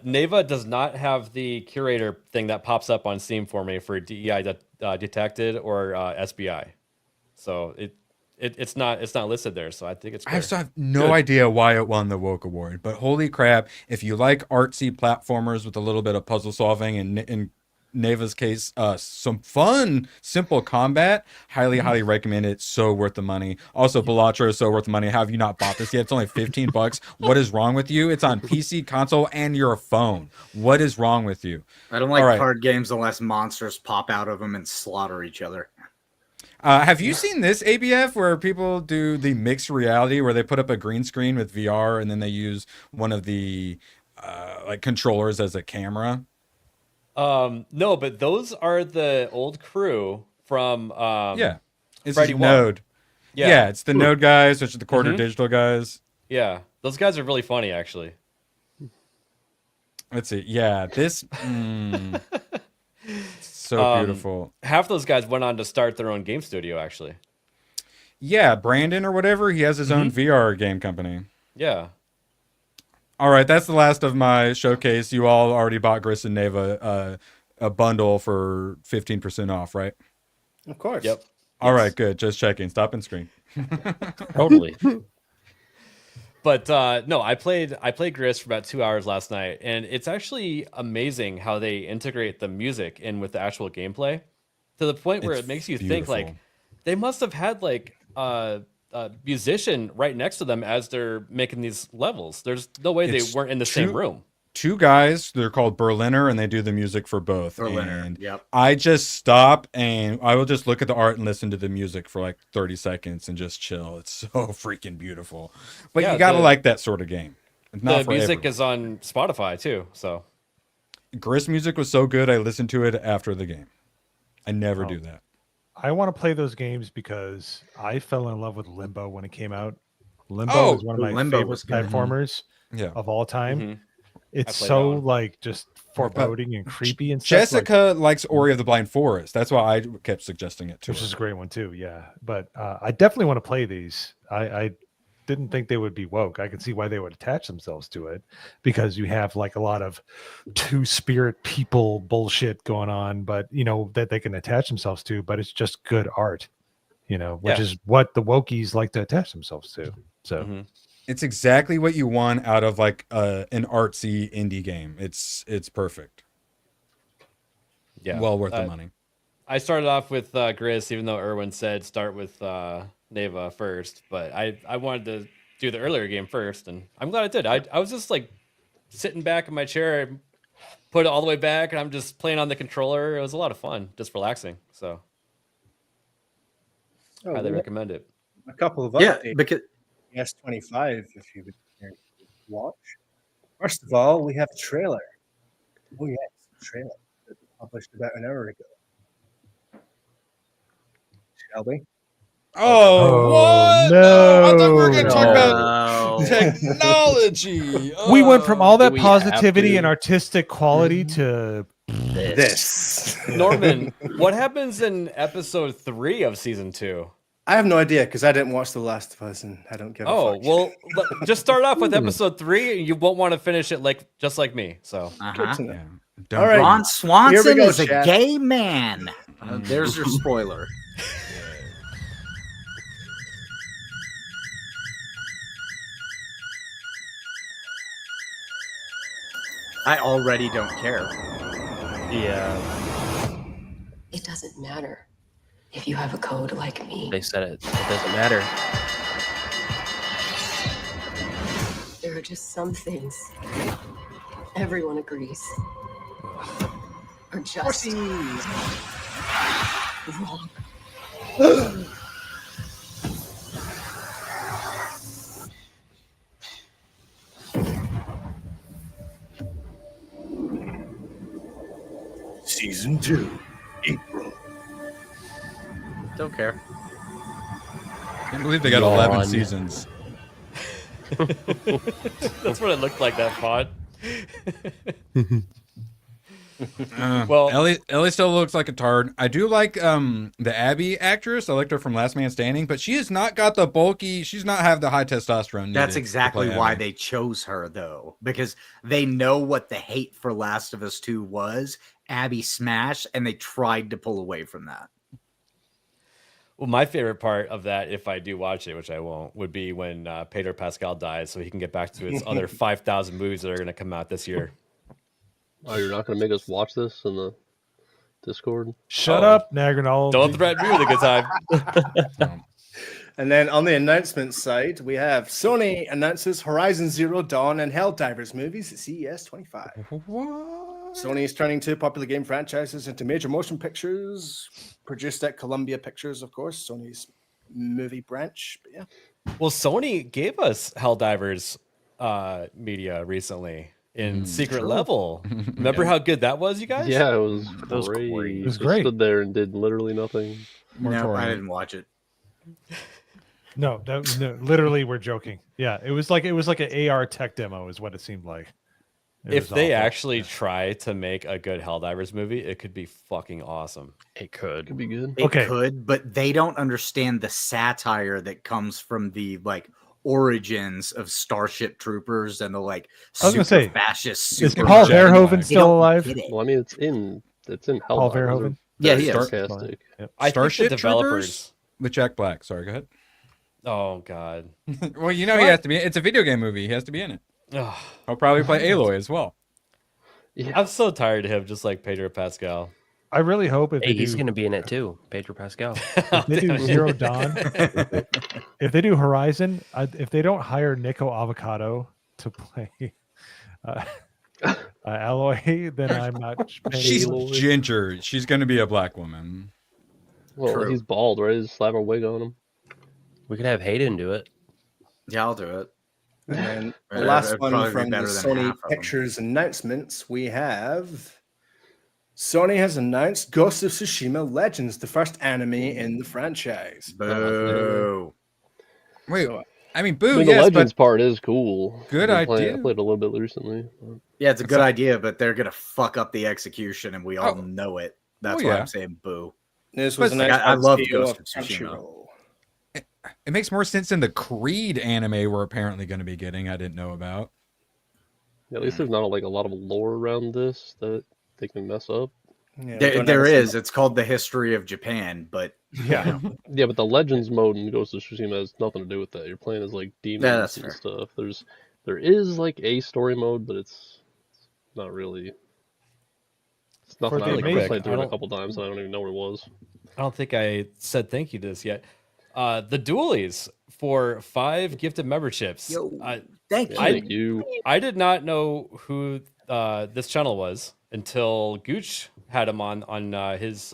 Neva does not have the curator thing that pops up on Steam for me for DEI detected or SBI, so it's not listed there. So I think it's. I still have no idea why it won the Woke Award, but holy crap! If you like artsy platformers with a little bit of puzzle solving and in Neva's case, some fun, simple combat. Highly recommend it. So worth the money. Also, Balatro is so worth the money. How have you not bought this yet? It's only $15. What is wrong with you? It's on PC, console, and your phone. What is wrong with you? I don't like card games unless monsters pop out of them and slaughter each other. Have you seen this ABF where people do the mixed reality where they put up a green screen with VR and then they use one of the like controllers as a camera? No, but those are the old crew from it's Freddy Node. Yeah, it's the Node guys, which are the Quarter Mhm. Digital guys. Yeah, those guys are really funny, actually. Let's see. Yeah, this so beautiful. Half those guys went on to start their own game studio, actually. Yeah, Brandon or whatever. He has his own VR game company. Yeah. All right, that's the last of my showcase. You all already bought Gris and Neva a bundle for 15% off, right? Of course. Yep. All right, good. Just checking. Stop and screen. Totally. But no, I played Gris for about 2 hours last night, and it's actually amazing how they integrate the music in with the actual gameplay to the point where it makes you think like they must have had like a musician right next to them as they're making these levels. There's no way they weren't in the same room. Two guys, they're called Berliner, and they do the music for both. Berliner, and yep. I just stop and I will just look at the art and listen to the music for like 30 seconds and just chill. It's so freaking beautiful. But Yeah, you gotta like that sort of game. It's not The for music everyone. is on Spotify too, so Gris music was so good I listened to it after the game. I never do that. I want to play those games because I fell in love with Limbo when it came out. Limbo is one of my favorite platformers of all time. It's so like just foreboding and creepy and stuff. Jessica likes Ori of the Blind Forest. That's why I kept suggesting it to Which her. is a great one too, yeah. But I definitely want to play these. I didn't think they would be woke. I could see why they would attach themselves to it, because you have like a lot of two-spirit people bullshit going on, but that they can attach themselves to. But it's just good art, which is what the wokies like to attach themselves to. So it's exactly what you want out of like an artsy indie game. It's perfect. Yeah, well worth the money. I started off with Gris, even though Erwin said start with Neva first, but I wanted to do the earlier game first, and I'm glad I did. I was just like sitting back in my chair, put it all the way back, and I'm just playing on the controller. It was a lot of fun, just relaxing. So highly recommend it. A couple of updates. Because S25, if you would care to watch. First of all, we have a trailer. Oh yes, a trailer that we published about an hour ago. Shall we? Oh, what? No. I thought we were going to talk about technology. We went from all that Do we have positivity to? and artistic quality to this. Norman, what happens in episode 3 of season 2? I have no idea because I didn't watch The Last of Us and I don't give a fuck. Well, just start off with episode 3, and you won't want to finish it just like me. So, Good to know. All All right. Ron Here Swanson we go, is a chat. gay man. There's your spoiler. I already don't care. Yeah. It doesn't matter if you have a code like me. They said it doesn't matter. There are just some things everyone agrees are just wrong. Season 2, April. Don't care. Can't believe they got 11 seasons. that's what it looked like, that font. Well, Ellie still looks like a tard. I do like the Abby actress. I liked her from Last Man Standing, but she has not got the bulky. She's not have the high testosterone. That's needed exactly to play why Abby. they chose her, though, because they know what the hate for Last of Us 2 was. Abby smashed, and they tried to pull away from that. Well, my favorite part of that, if I do watch it, which I won't, would be when Pedro Pascal dies, so he can get back to his other 5,000 movies that are going to come out this year. Oh, you're not going to make us watch this in the Discord? Shut up, Nagranol. Don't threaten me with a good time. And then on the announcement side, we have Sony announces Horizon Zero Dawn and Helldivers movies at CES 25. Sony is turning two popular game franchises into major motion pictures, produced at Columbia Pictures, of course, Sony's movie branch. But yeah. Well, Sony gave us Helldivers media recently in Secret True. Level. Remember how good that was, you guys? Yeah, it was was great. great. It was They great. stood there and did literally nothing. No, I didn't watch it. No, literally, we're joking. Yeah, it was like an AR tech demo, is what it seemed like. It If was they awful. actually try to make a good Helldivers movie, it could be fucking awesome. It could. Could be good. It Okay. could, but they don't understand the satire that comes from the origins of Starship Troopers and the I was gonna say, fascist. is super Paul Gemini. Verhoeven They still don't alive? get it. Well, I mean, it's in Paul Helldivers. Verhoeven? Yeah, They're he is. sarcastic. Yep. I think the Starship developers. Troopers with Jack Black. Sorry, go ahead. Oh God. Well, you know he has to be. It's a video game movie. He has to be in it. Ugh. I'll probably play Aloy as well. I'm so tired of him, just like Pedro Pascal. I really hope if Hey, they he's do, going to be in it too, Pedro Pascal. if they do Zero Dawn, if they do Horizon, if they don't hire Nico Avocado to play Alloy, then I'm not. paying She's attention. ginger. She's going to be a black woman. Well, True. he's bald, right? Just slap a wig on him. We could have Hayden do it. Yeah, I'll do it. And then the It'd last one probably be from the better than Sony half of them. Pictures announcements, we have Sony has announced Ghost of Tsushima Legends, the first anime in the franchise. Boo. Wait, So, I mean, I boo. mean, the Yes, Legends but part is cool. Good I played idea. a little bit recently. Yeah, it's a good idea, but they're gonna fuck up the execution, and we all know it. That's why yeah. I'm saying boo. this was But, announced I by love the CEO Ghost of of Tsushima. Crunchyroll. It makes more sense in the Creed anime we're apparently going to be getting. I didn't know about. Yeah, at least there's not like a lot of lore around this that they can mess up. Yeah, There is. It's called The History of Japan, but Yeah. Yeah, but the Legends mode in Ghost of Tsushima has nothing to do with that. You're playing as like demons that's and fair. stuff. There is like a story mode, but it's not really. It's nothing. I played through it a couple times, and I don't even know what it was. I don't think I said thank you to this yet. The Dualies for 5 gifted memberships. Yo, thank you. I did not know who this channel was until Gooch had him on his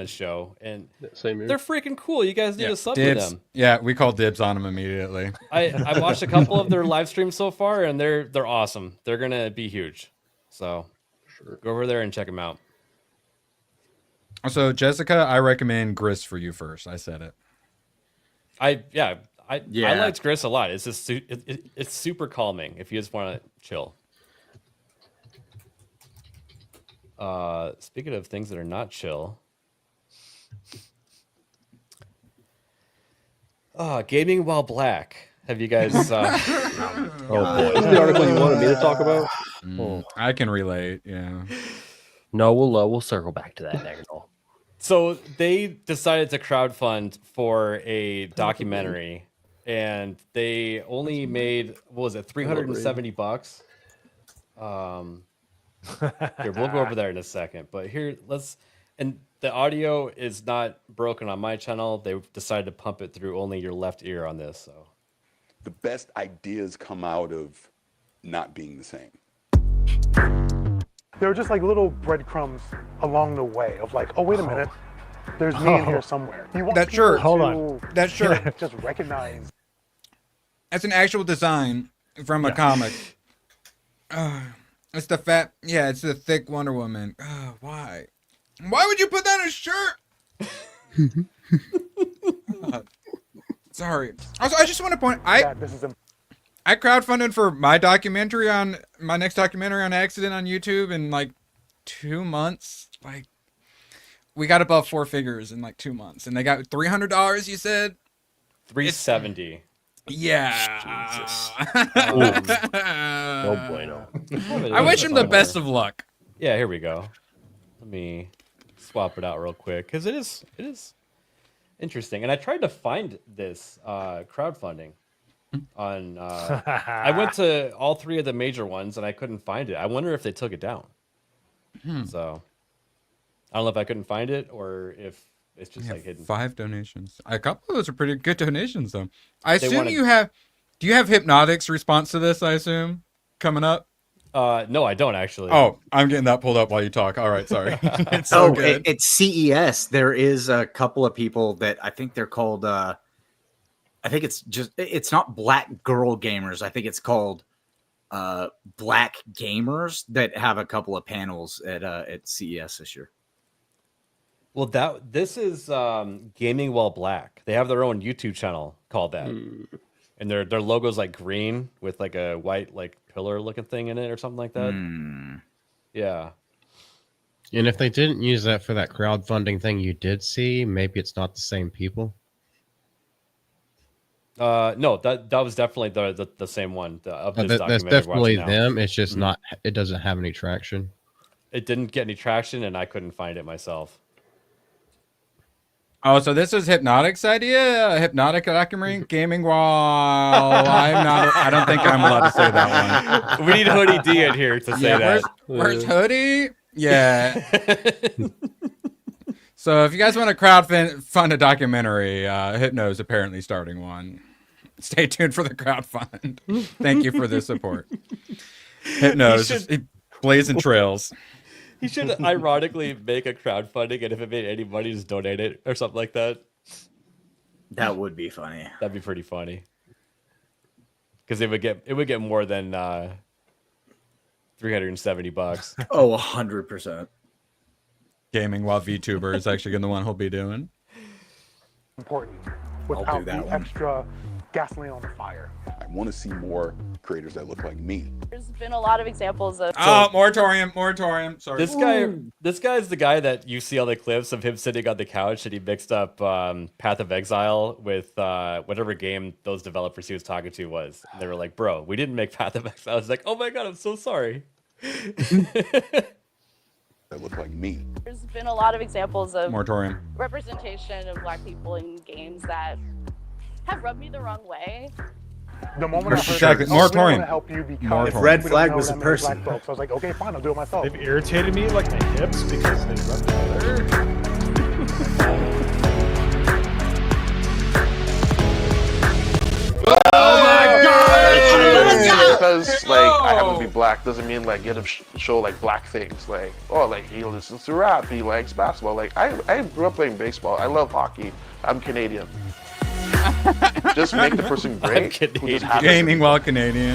show, and same here. They're freaking cool. You guys need to sub to Dibs. them. Yeah, we called dibs on them immediately. I watched a couple of their live streams so far, and they're awesome. They're gonna be huge. So go over there and check them out. So Jessica, I recommend Gris for you first. I said it. I liked Gris a lot. It's just it's super calming if you just want to chill. Speaking of things that are not chill, gaming while black. Have you guys? Oh boy, is the article you wanted me to talk about? I can relate. Yeah. No, we'll circle back to that later. So they decided to crowdfund for a documentary, and they only made, what was it, $370. Here, we'll go over there in a second. But here, and the audio is not broken on my channel. They decided to pump it through only your left ear on this. So the best ideas come out of not being the same. There were just like little breadcrumbs along the way of like, oh, wait a minute. There's me in here somewhere. You want That people shirt. to Hold on. That shirt. Just recognize. That's an actual design from a comic. It's the fat. Yeah, it's the thick Wonder Woman. Why? Why would you put that in a shirt? Sorry. Also, I just want to point. I crowdfunded for my next documentary on accident on YouTube in like 2 months. Like, we got above 4 figures in like 2 months, and they got $300. You said $370. Yeah. Jesus. No bueno. I wish him the best of luck. Yeah, here we go. Let me swap it out real quick because it is interesting. And I tried to find this crowdfunding on. I went to all 3 of the major ones and I couldn't find it. I wonder if they took it down. So I don't know if I couldn't find it or if it's just like hidden. 5 donations. A couple of those are pretty good donations, though. I They assume wanted- you have. Do you have Hypnotic's response to this? I assume coming up. No, I don't actually. Oh, I'm getting that pulled up while you talk. All right, sorry. It's so good. It's CES. There is a couple of people that I think they're called. I think it's not Black Girl Gamers. I think it's called Black Gamers that have a couple of panels at CES this year. Well, this is Gaming While Black. They have their own YouTube channel called that, and their logo's like green with like a white like pillar looking thing in it or something like that. Yeah. And if they didn't use that for that crowdfunding thing you did see, maybe it's not the same people. No, that was definitely the same one of this That's documentary. definitely we're watching now. them. It's just not. It doesn't have any traction. It didn't get any traction, and I couldn't find it myself. Oh, so this is Hypnotic's idea? A Hypnotic documentary gaming while I'm not. I don't think I'm allowed to say that one. We need Hoodie D in here to say that. Where's Hoodie? Yeah. So if you guys want to crowdfund a documentary, Hypno's apparently starting one. Stay tuned for the crowdfund. Thank you for the support. Hypno's blazing trails. He should ironically make a crowdfunding, and if it made any money, just donate it or something like that. That would be funny. That'd be pretty funny. Because it would get more than $370. Oh, 100%. Gaming while VTuber is actually the one he'll be doing. Important I'll without do that the one. extra gasoline on the fire. want to see more creators that look like me. There's been a lot of examples of. Moratorium. Sorry. This guy is the guy that you see all the clips of him sitting on the couch and he mixed up Path of Exile with whatever game those developers he was talking to was. And they were like, "Bro, we didn't make Path of Exile." I was like, "Oh my god, I'm so sorry." That look like me. There's been a lot of examples of Moratorium. representation of Black people in games that have rubbed me the wrong way. The moment I heard Exactly. that, Moratorium. "Oh, we wanna help you because Moratorium. we Red don't flag know was that a many person. Black folks." I was like, okay, fine, I'll do it myself. They've irritated me like my hips because they rub together. Oh my God! Because like I happen to be black doesn't mean like get to show like black things. Like like he listens to rap, he likes basketball. Like I grew up playing baseball. I love hockey. I'm Canadian. Just make the person great. who just happens to Gaming while Canadian.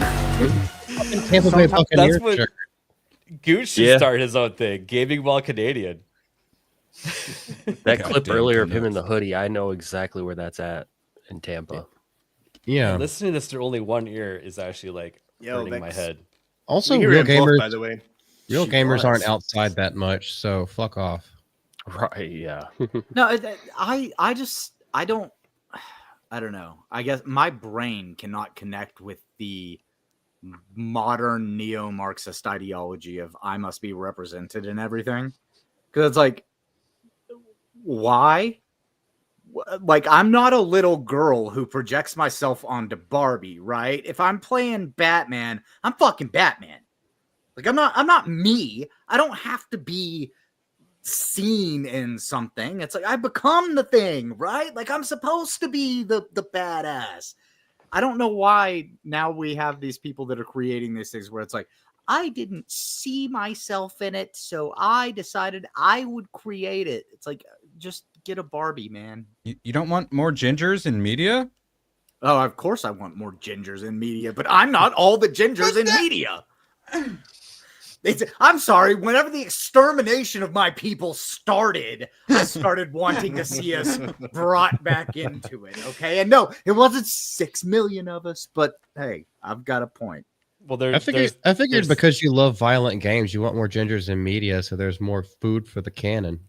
Tampa Bay Buccaneers That's what shirt. Goose should start his own thing. Gaming while Canadian. That clip earlier of him in the hoodie, I know exactly where that's at in Tampa. Yeah. Listening to this through only one ear is actually like Yo, hurting my Vex. head. Also, We hear real it both, gamers, by the way. real She gamers was. aren't outside that much, so fuck off. Right, yeah. No, I don't know. I guess my brain cannot connect with the modern neo-Marxist ideology of I must be represented in everything. Because it's like, why? Like, I'm not a little girl who projects myself onto Barbie, right? If I'm playing Batman, I'm fucking Batman. Like, I'm not me. I don't have to be seen in something. It's like I become the thing, right? Like I'm supposed to be the badass. I don't know why now we have these people that are creating these things where it's like, I didn't see myself in it, so I decided I would create it. It's like, just get a Barbie, man. You don't want more gingers in media? Oh, of course I want more gingers in media, but I'm not all the gingers in media. I'm sorry, whenever the extermination of my people started, I started wanting to see us brought back into it, okay? And no, it wasn't 6 million of us, but hey, I've got a point. Well, I figured because you love violent games, you want more gingers in media, so there's more food for the cannon.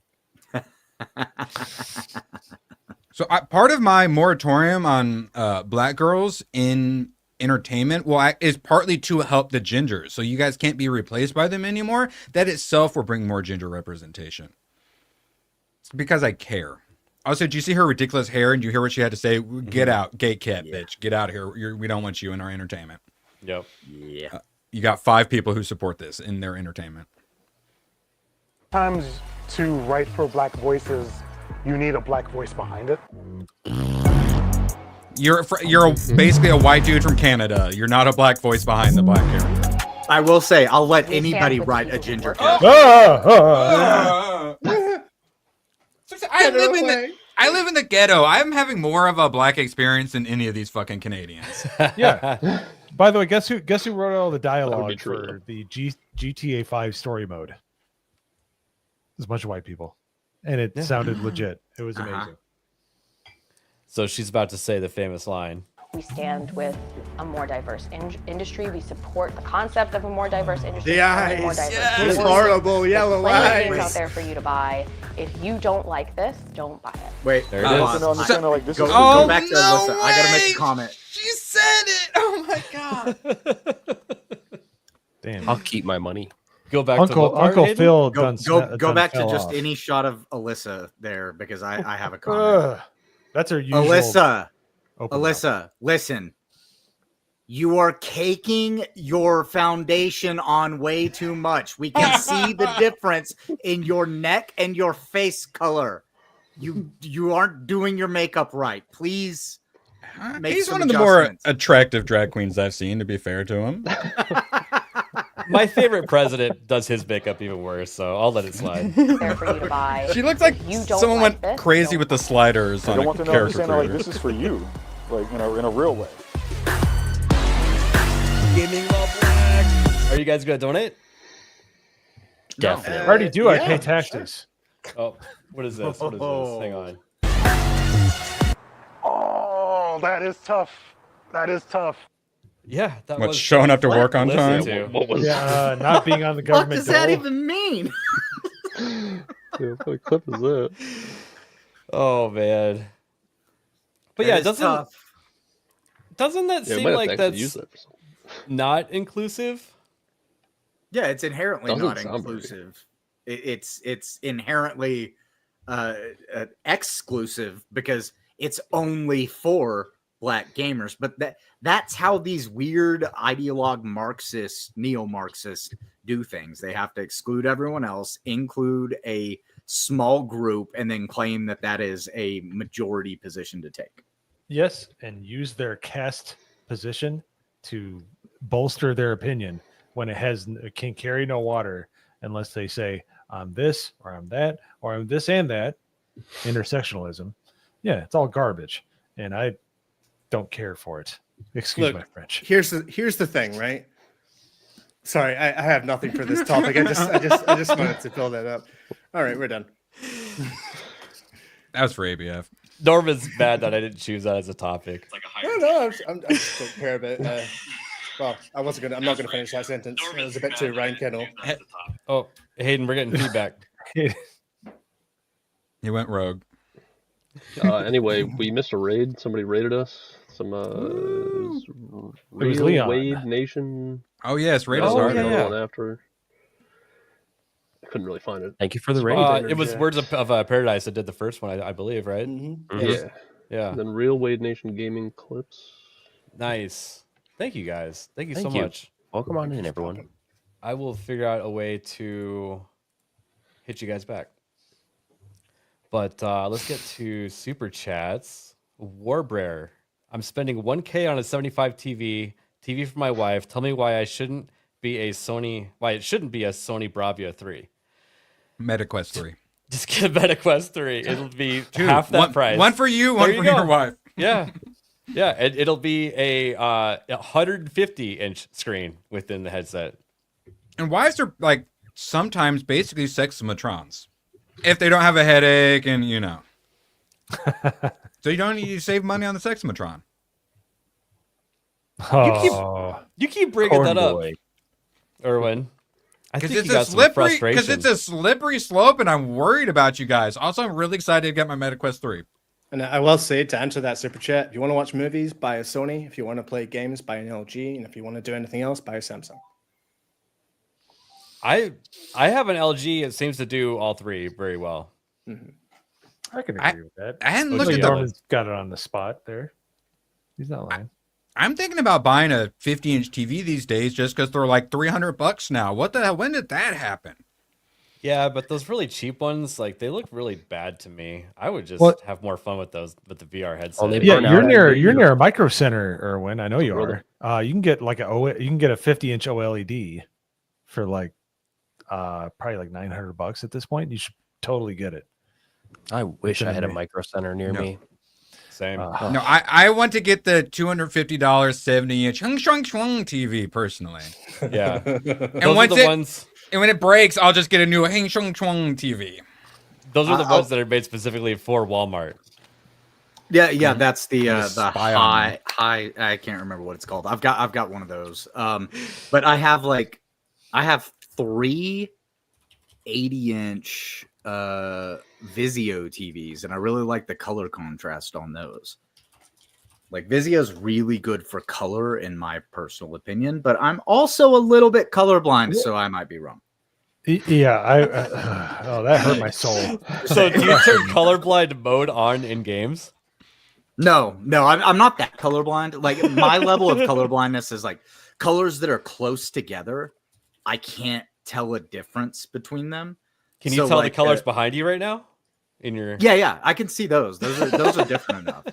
So part of my moratorium on black girls in entertainment is partly to help the gingers, so you guys can't be replaced by them anymore. That itself will bring more ginger representation. It's because I care. Also, did you see her ridiculous hair and you hear what she had to say? Get out, gay cat, bitch. Get out of here. We don't want you in our entertainment. Yep. Yeah. You got 5 people who support this in their entertainment. Sometimes to write for black voices, you need a black voice behind it. You're basically a white dude from Canada. You're not a black voice behind the black character. I will say, I'll let anybody write a ginger cat. I live in the ghetto. I'm having more of a black experience than any of these fucking Canadians. Yeah. By the way, guess who wrote all the dialogue for the GTA 5 story mode? It was a bunch of white people, and it sounded legit. It was amazing. So she's about to say the famous line. We stand with a more diverse industry. We support the concept of a more diverse industry. The having more eyes. diverse Yes. voices. Horrible There's yellow plenty of games eyes. out there for you to buy. If you don't like this, don't buy it. Wait, There it go is. back to Alyssa. I gotta make a comment. She said it. Oh my god. Damn. I'll keep my money. Go back Uncle to what part, Uncle Hayden? Phil Go back to fell just off. any shot of Alyssa there because I have a comment. That's her usual. Alyssa, listen. You are caking your foundation on way too much. We can see the difference in your neck and your face color. You aren't doing your makeup right. Please make He's some one of the more adjustments. attractive drag queens I've seen, to be fair to him. My favorite president does his makeup even worse, so I'll let it slide. There for you to buy. She looks like If you don't someone like went this, crazy with the sliders I on don't a want to know character saying like creator. this is for you, like in a real way. Gaming while black. Are you guys gonna donate? Definitely. I already do. I pay taxes. Oh, what is this? What is this? Hang on. Oh, that is tough. That is tough. Yeah, that What's was showing up to work on time? What was not being on the What government does that dole. even mean? Yeah, what clip is that? Oh man. But That yeah, is doesn't tough. that Yeah, we seem might have to like actually use that's that for something. not inclusive? Yeah, it's inherently Doesn't not sound very- inclusive. It's inherently exclusive because it's only for black gamers. But that's how these weird ideologue Marxists, neo-Marxists do things. They have to exclude everyone else, include a small group, and then claim that that is a majority position to take. Yes, and use their caste position to bolster their opinion when it can carry no water unless they say I'm this or I'm that or I'm this and that. Intersectionalism. Yeah, it's all garbage, and I don't care for it. Excuse Look, my French. Here's the thing, right? Sorry, I have nothing for this topic. I just wanted to fill that up. All right, we're done. That was for ABF. Norman's mad that I didn't choose that as a topic. No, I just don't care about. Well, I'm not gonna finish that sentence. It was a bit too Ryan Kennel. Oh, Hayden, we're getting feedback. He went rogue. Anyway, we missed a raid. Somebody raided us. Some was Real Leon. Wade Nation. Oh yes, raid us Oh, hard. yeah, Another yeah. one after. I couldn't really find it. Thank you for the raid. It was Words of Paradise that did the first one, I believe, right? Mm-hmm. Yeah. Yeah. And then Real Wade Nation Gaming clips. Nice. Thank you guys. Thank you Thank so you. much. Welcome on in, everyone. I will figure out a way to hit you guys back. But let's get to super chats. Warbrer. I'm spending 1K on a 75 TV for my wife. Tell me why it shouldn't be a Sony Bravia 3. MetaQuest 3. Just get a MetaQuest 3. It'll be Dude, half that price. One for you, one There for you go. your wife. Yeah. Yeah, it'll be a 150-inch screen within the headset. And wives are like sometimes basically sexomatrons. If they don't have a headache and so you don't need to save money on the sexomatron. Oh, You keep bringing that up, boy. Erwin. I Because think it's you a got some slippery frustration. because it's a slippery slope and I'm worried about you guys. Also, I'm really excited to get my MetaQuest 3. And I will say, to answer that super chat, if you want to watch movies, buy a Sony. If you want to play games, buy an LG. And if you want to do anything else, buy a Samsung. I have an LG. It seems to do all three very well. Mm-hmm. I can agree with that. I hadn't Looks looked like at the- Norman's got it on the spot there. He's not lying. I'm thinking about buying a 50-inch TV these days just because they're like $300 now. What the hell? When did that happen? Yeah, but those really cheap ones, like they look really bad to me. I would just Well- have more fun with those with the VR headset. Yeah, you're near a Micro Center, Erwin. I know you are. You can get like a 50-inch OLED for like probably like $900 at this point. You should totally get it. I wish I had a Micro Center near No. me. Same. No, I want to get the $250 70-inch Hung Shuang Shuang TV personally. Yeah. And Those once are the ones. And when it breaks, I'll just get a new Hang Shuang Shuang TV. Those are the ones that are made specifically for Walmart. Yeah, that's the spy on high. I can't remember what it's called. I've got one of those. But I have three 80-inch Vizio TVs, and I really like the color contrast on those. Like Vizio's really good for color, in my personal opinion, but I'm also a little bit colorblind, so I might be wrong. Yeah, oh, that hurt my soul. So do you turn colorblind mode on in games? No, I'm not that colorblind. Like my level of colorblindness is like colors that are close together. I can't tell a difference between them. Can you tell the colors behind you right now? In your Yeah, I can see those. Those are different enough.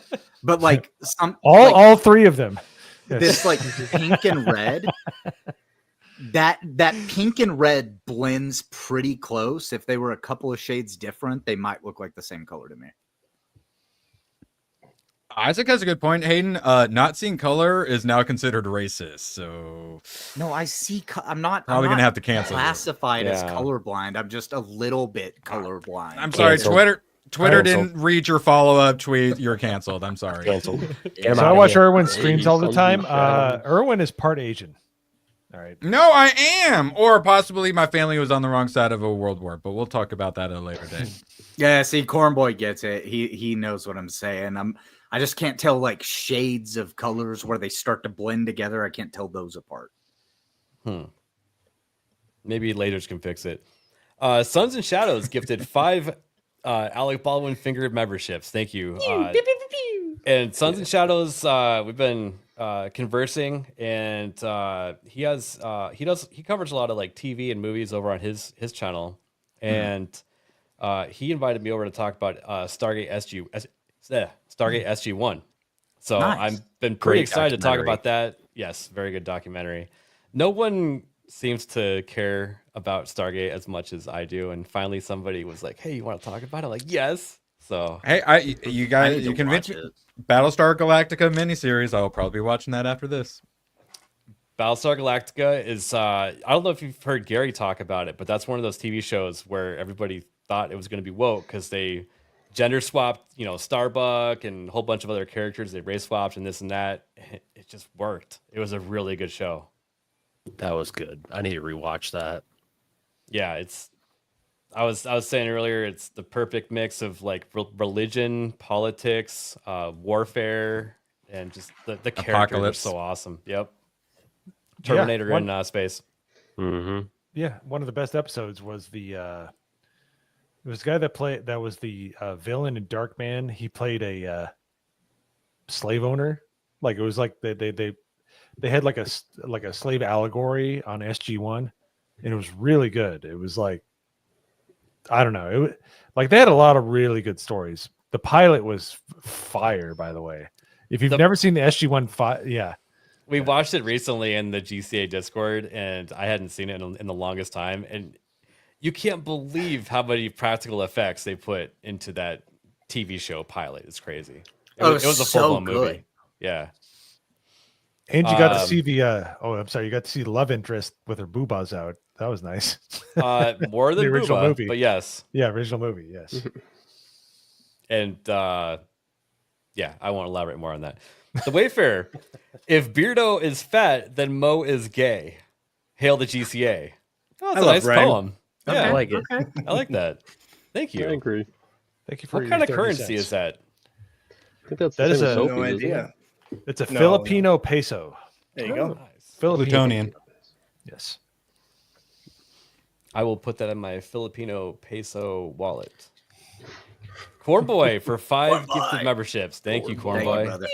But like all three of them. Yes. This like pink and red. That pink and red blends pretty close. If they were a couple of shades different, they might look like the same color to me. Isaac has a good point, Hayden. Not seeing color is now considered racist. So no, I see. I'm not probably gonna have to cancel. Classified as colorblind. I'm just a little bit colorblind. I'm sorry, Twitter Canceled. didn't read your follow-up tweet. You're canceled. I'm sorry. Canceled. So I watch Irwin streams all the time. Irwin is part Asian. All right. No, I am. Or possibly my family was on the wrong side of a world war, but we'll talk about that at a later date. Yeah, see, Cornboy gets it. He knows what I'm saying. I just can't tell like shades of colors where they start to blend together. I can't tell those apart. Maybe laters can fix it. Sons and Shadows gifted 5 Alec Baldwin fingered memberships. Thank you. And Sons and Shadows, we've been conversing, and he covers a lot of like TV and movies over on his channel, and he invited me over to talk about Stargate SG-1. So Nice. I've been pretty Great excited to talk documentary. about that. Yes, very good documentary. No one seems to care about Stargate as much as I do, and finally somebody was like, "Hey, you want to talk about it?" I'm like, yes. So Hey, you guys, you convinced me. Battlestar Galactica miniseries. I'll probably be watching that after this. Battlestar Galactica is I don't know if you've heard Gary talk about it, but that's one of those TV shows where everybody thought it was going to be woke because they gender swapped, Starbuck and a whole bunch of other characters. They race swapped and this and that. It just worked. It was a really good show. That was good. I need to rewatch that. Yeah, I was saying earlier, it's the perfect mix of like religion, politics, warfare, and just the characters are Apocalypse. so awesome. Yep. Terminator in space. Mm-hmm. Yeah, one of the best episodes was the it was the guy that was the villain in Darkman. He played a slave owner. Like it was like they had like a slave allegory on SG-1, and it was really good. It was like, I don't know, it was like they had a lot of really good stories. The pilot was fire, by the way. If you've never seen the SG-1, yeah. We watched it recently in the GCA Discord, and I hadn't seen it in the longest time. And you can't believe how many practical effects they put into that TV show pilot. It's crazy. It was a so full-blown good. movie. Yeah. And you got to see the you got to see the love interest with her boobas out. That was nice. More than the original Booba, movie. but yes. Yeah, original movie, yes. And yeah, I won't elaborate more on that. The Wayfarer. If Beardo is fat, then Mo is gay. Hail the GCA. Oh, that's a nice poem. Okay. Yeah, I like it. I like that. Thank you. I agree. Thank you for What your kind of 30 currency cents. is that? I think that's That the is same as a- Sophie's, no isn't idea. it? It's a No, Filipino peso. There you go. Nice. Filipino. Plutonian. Yes. I will put that in my Filipino peso wallet. Cornboy for 5 gifted memberships. Thank you, Thank you, Cornboy. brother.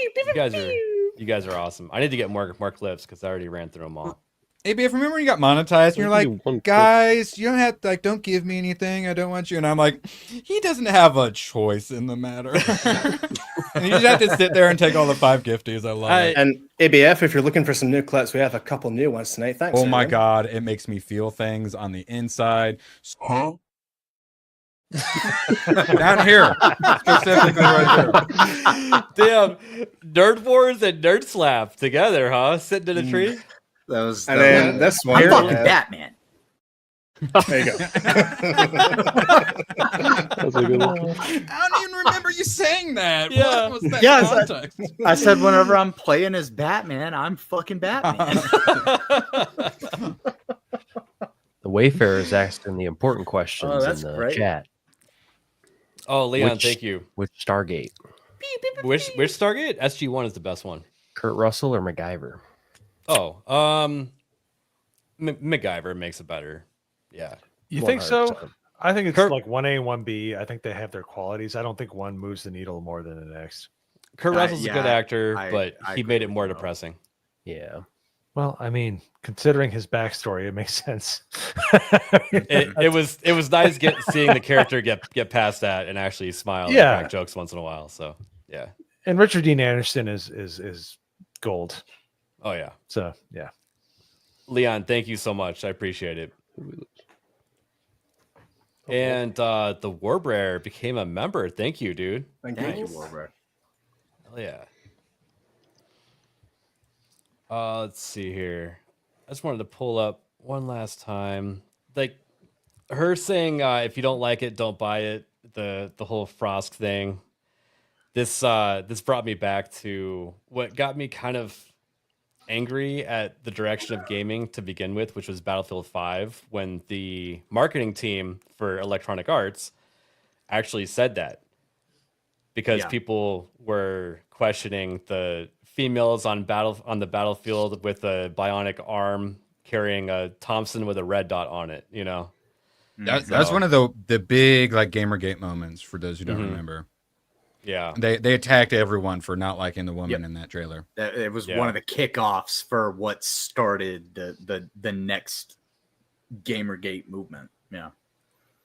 You guys are awesome. I need to get more clips because I already ran through them all. ABF, remember when you got monetized and you're I'll give like, you one guys, you don't have to, don't give me anything. I don't want you. And I'm like, he doesn't have a choice in the matter. And you just have to sit there and take all the 5 gifties. I love it. And ABF, if you're looking for some new clips, we have a couple new ones tonight. Thanks. Oh my everyone. God, it makes me feel things on the inside. Huh? Down here. Specifically right there. Damn, Nerd Wars and Nerd Slap together, huh? Sitting in a tree. That was. And then this one. I'm fucking Batman. There you go. That's a good one. I don't even remember you saying that. Yeah. What was that Yes, context? I said whenever I'm playing as Batman, I'm fucking Batman. The Wayfarer is asking the important questions that's in the great. chat. Oh, Leon, Which- thank you. Which Stargate? Which Stargate? SG-1 is the best one. Kurt Russell or MacGyver? Oh, MacGyver makes it better. Yeah. You think so? 100%. I think it's Kurt- like 1A and 1B. I think they have their qualities. I don't think one moves the needle more than the next. Kurt Russell's a good yeah, actor, I but he agree made it with more you, though. depressing. Yeah. Well, I mean, considering his backstory, it makes sense. It was nice seeing the character get past that and actually smile Yeah. and crack jokes once in a while. So yeah. And Richard Dean Anderson is gold. Oh yeah. So yeah. Leon, thank you so much. I appreciate it. And the Warbearer became a member. Thank you, dude. Thank Thank you. you, Warbearer. Hell yeah. Let's see here. I just wanted to pull up one last time. Like her saying, if you don't like it, don't buy it. the whole Frost thing. This brought me back to what got me kind of angry at the direction of gaming to begin with, which was Battlefield 5, when the marketing team for Electronic Arts actually said that, because people were questioning the females on the battlefield with a bionic arm carrying a Thompson with a red dot on it, you know. That's one of the big like Gamergate moments for those who don't remember. Yeah, they attacked everyone for not liking the woman in that trailer. It was one of the kickoffs for what started the next Gamergate movement. Yeah.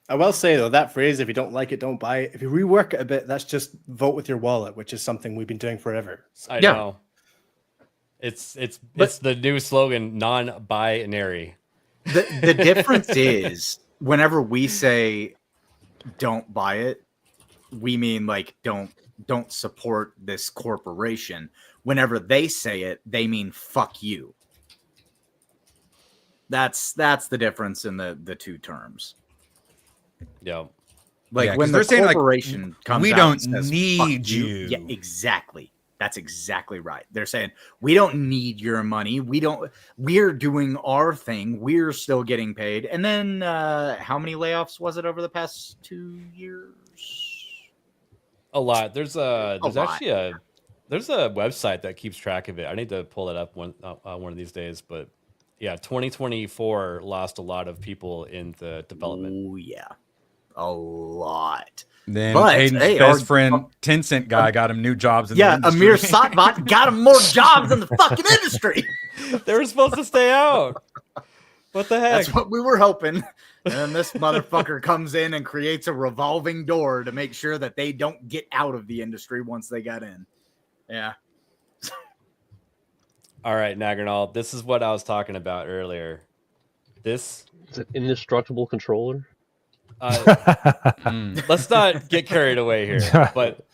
I will say though, that phrase, if you don't like it, don't buy it. If you rework it a bit, that's just vote with your wallet, which is something we've been doing forever. I know. It's the new slogan, non-binary. The difference is whenever we say don't buy it, we mean like don't support this corporation. Whenever they say it, they mean fuck you. That's the difference in the two terms. Yeah. Like when the corporation comes we out don't and says, need "Fuck you." Yeah, exactly. That's exactly right. They're saying we don't need your money. We're doing our thing. We're still getting paid. And then how many layoffs was it over the past 2 years? A lot. There's actually lot. there's a website that keeps track of it. I need to pull it up one of these days, but yeah, 2024 lost a lot of people in the development. Oh yeah, a lot. Then Hayden's best friend, Tencent guy, got him new jobs in the industry. Amir Satbot got him more jobs in the fucking industry. They were supposed to stay out. What the heck? That's what we were hoping. And then this motherfucker comes in and creates a revolving door to make sure that they don't get out of the industry once they got in. Yeah. All right, Nagernal, this is what I was talking about earlier. This is an indestructible controller. Let's not get carried away here, but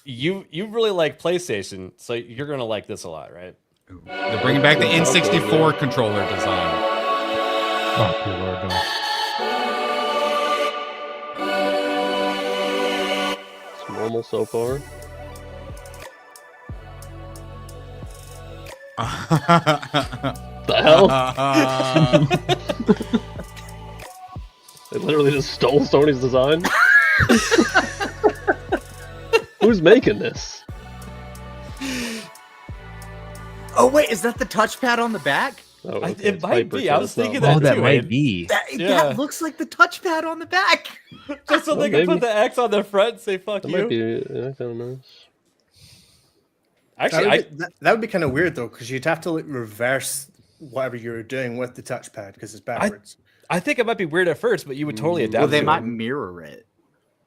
you really like PlayStation, so you're gonna like this a lot, right? They're bringing back the N64 controller design. Oh, good Lord, no. It's normal so far. The hell? They literally just stole Sony's design. Who's making this? Oh wait, is that the touchpad on the back? Oh, okay. It might be. I was thinking that too. That might be. That looks like the touchpad on the back. Just so they can put the X on the front and say "fuck That you." might be kind of nice. Actually, that would be kind of weird though, because you'd have to like reverse whatever you're doing with the touchpad because it's backwards. I think it might be weird at first, but you would totally adapt. Well, they to might it. mirror it.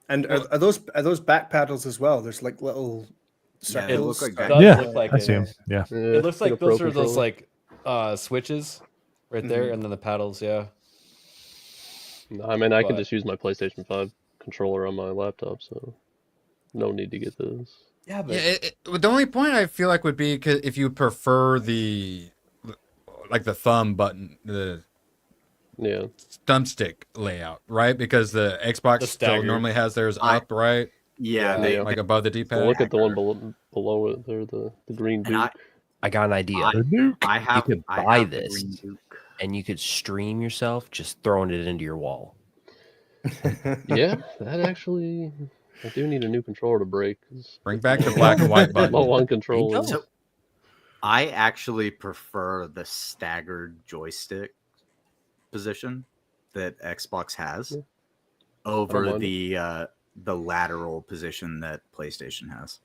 And are those back paddles as well? There's like little circles. They look like that. Does Yeah, look like I it. see 'em. Yeah. It looks like Like a pro those are those controller. like switches right there, and then the paddles. Yeah. No, I mean, I can But- just use my PlayStation 5 controller on my laptop, so no need to get this. Yeah, but Yeah, the only point I feel like would be if you prefer the thumb button, the thumbstick layout, right? Because the Xbox The still staggered. normally has theirs up, right? Yeah, Yeah. Like above the D-pad. Look at the one below it there, the green And Duke. I got an idea. I have. You could I buy have the this, Green Duke. and you could stream yourself just throwing it into your wall. Yeah, that actually, I do need a new controller to break. 'Cause Bring back the black and white button. low on controller. So, I actually prefer the staggered joystick position that Xbox has over mind the lateral position that PlayStation has.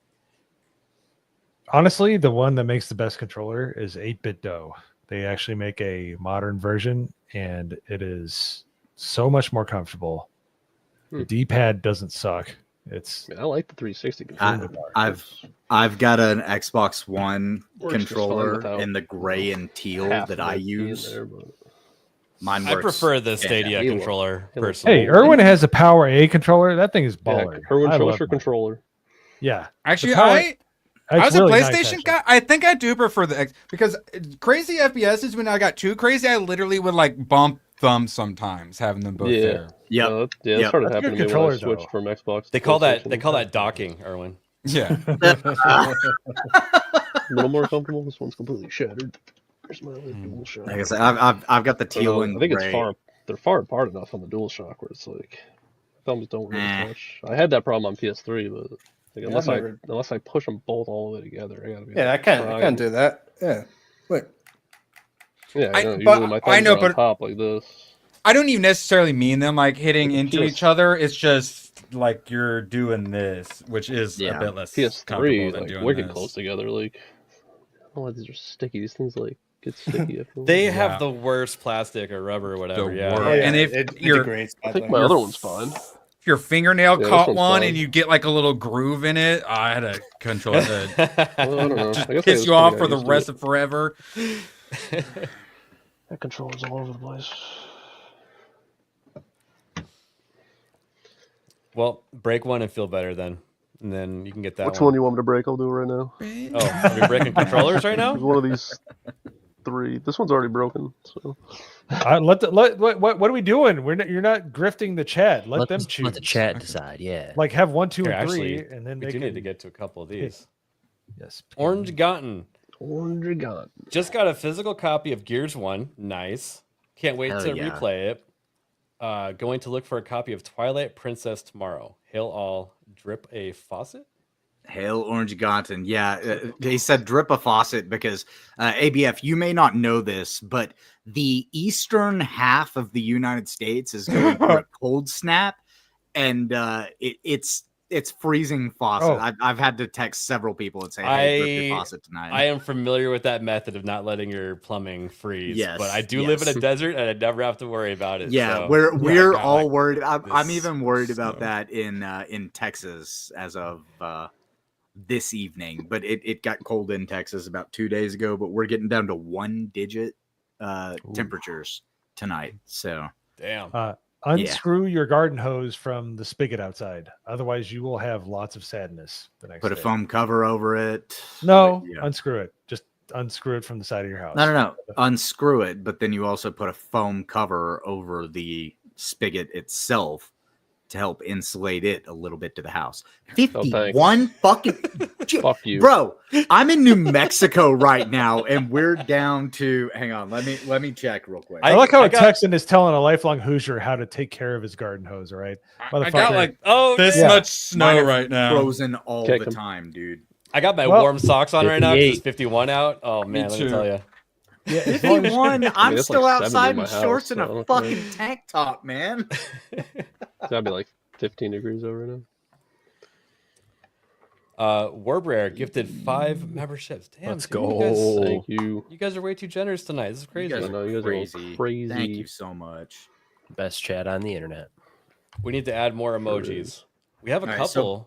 Honestly, the one that makes the best controller is 8-Bit Dough. They actually make a modern version, and it is so much more comfortable. The D-pad doesn't suck. It's I like the 360 controller. I've got an Xbox One Works just fine controller without in the gray and teal half that of I the key in use. there, but- Mine I works prefer the Stadia fantastic. controller Hey, look. personally. Hey, Erwin has a Power A controller. That thing is Yeah, baller. Erwin, I show love us your mine. controller. Yeah. Actually, The Power- I It's was a really nice, PlayStation actually. guy. I think I do prefer the X because crazy FPS is when I got too crazy. I literally would like bump thumb sometimes having them both Yeah. there. Yep. Yeah, that started happening to me when I switched from Xbox. They call that docking, Erwin. Yeah. A little more comfortable. This one's completely shattered. There's my other DualShock. Like I said, I've got the teal and I think gray. they're far apart enough on the DualShock where it's like thumbs don't really touch. I had that problem on PS3, but like, unless I push them both all the way together, I gotta be. Yeah, I can't do that. Yeah, wait. Yeah, I know. but Usually my I thumbs know, are on but top like this. I don't even necessarily mean them like hitting into PS each other. It's just like you're doing this, which is a bit less comfortable PS3 than like doing wicked this. close together. Like, oh, these are sticky. These things like get sticky. I feel They like. have the worst plastic or rubber or whatever. The Yeah. worst. Oh, yeah, And if it you're, degrades I think badly. my other one's fine. If your fingernail Yeah, caught this one's one fine. and you get like a little groove in it, I had to control it to I don't know. just I guess piss I you was off pretty for the used to rest it. of forever. That controller's all over the place. Well, break one and feel better then, and then you can get that. Which one do you want me to break? I'll do it right now. Oh, are we breaking controllers right now? There's one of these three. This one's already broken. So What are we doing? You're not grifting the chat. Let them choose. Let the chat decide. Yeah. Like have 1, 2, Here, and 3, actually, and then we they do can... need to get to a couple of these. Yes. Orange Gotten. Orange Gotten. Just got a physical copy of Gears 1. Nice. Can't wait Hell to yeah. replay it. Going to look for a copy of Twilight Princess tomorrow. Hail all. Drip a faucet? Hail Orange Gotten. Yeah, they said drip a faucet because ABF, you may not know this, but the eastern half of the United States is going through a cold snap, and it's freezing faucet. Oh. I've had to text several people and say, "Hey, drip your faucet tonight." I am familiar with that method of not letting your plumbing freeze. Yes, but I do live in a desert and I never have to worry about it. Yeah, so. we're got, all like, worried. I'm this even worried about that in Texas as of this evening. But it got cold in Texas about 2 days ago. But we're getting down to 1-digit temperatures tonight. So damn. Unscrew your garden hose from the spigot outside. Otherwise, you will have lots of sadness the next put a day. foam cover over it. No, Yeah. unscrew it. Just unscrew it from the side of your house. No. Unscrew it, but then you also put a foam cover over the spigot itself to help insulate it a little bit to the house. 51 fucking Fuck you. Bro, I'm in New Mexico right now and we're down to hang on, let me check real quick. I like how a Texan is telling a lifelong Hoosier how to take care of his garden hose, all right? I got like this yeah. much snow Mine are right now. frozen all the time, dude. I got my Well, warm socks on right now because it's 58. 51 out. Oh, man, let me too. tell you. Yeah, as long as- 51. I'm it's still like 70 outside in my in shorts house, and so I a don't fucking know. tank top, man. That'd be like 15 degrees over now. Warbrare gifted 5 memberships. Damn, Let's dude, go. Thank you. You guys are way too generous tonight. This is crazy. I know you guys are all crazy. Thank you so much. Best chat on the internet. We need to add more emojis. We have a All right, couple. so-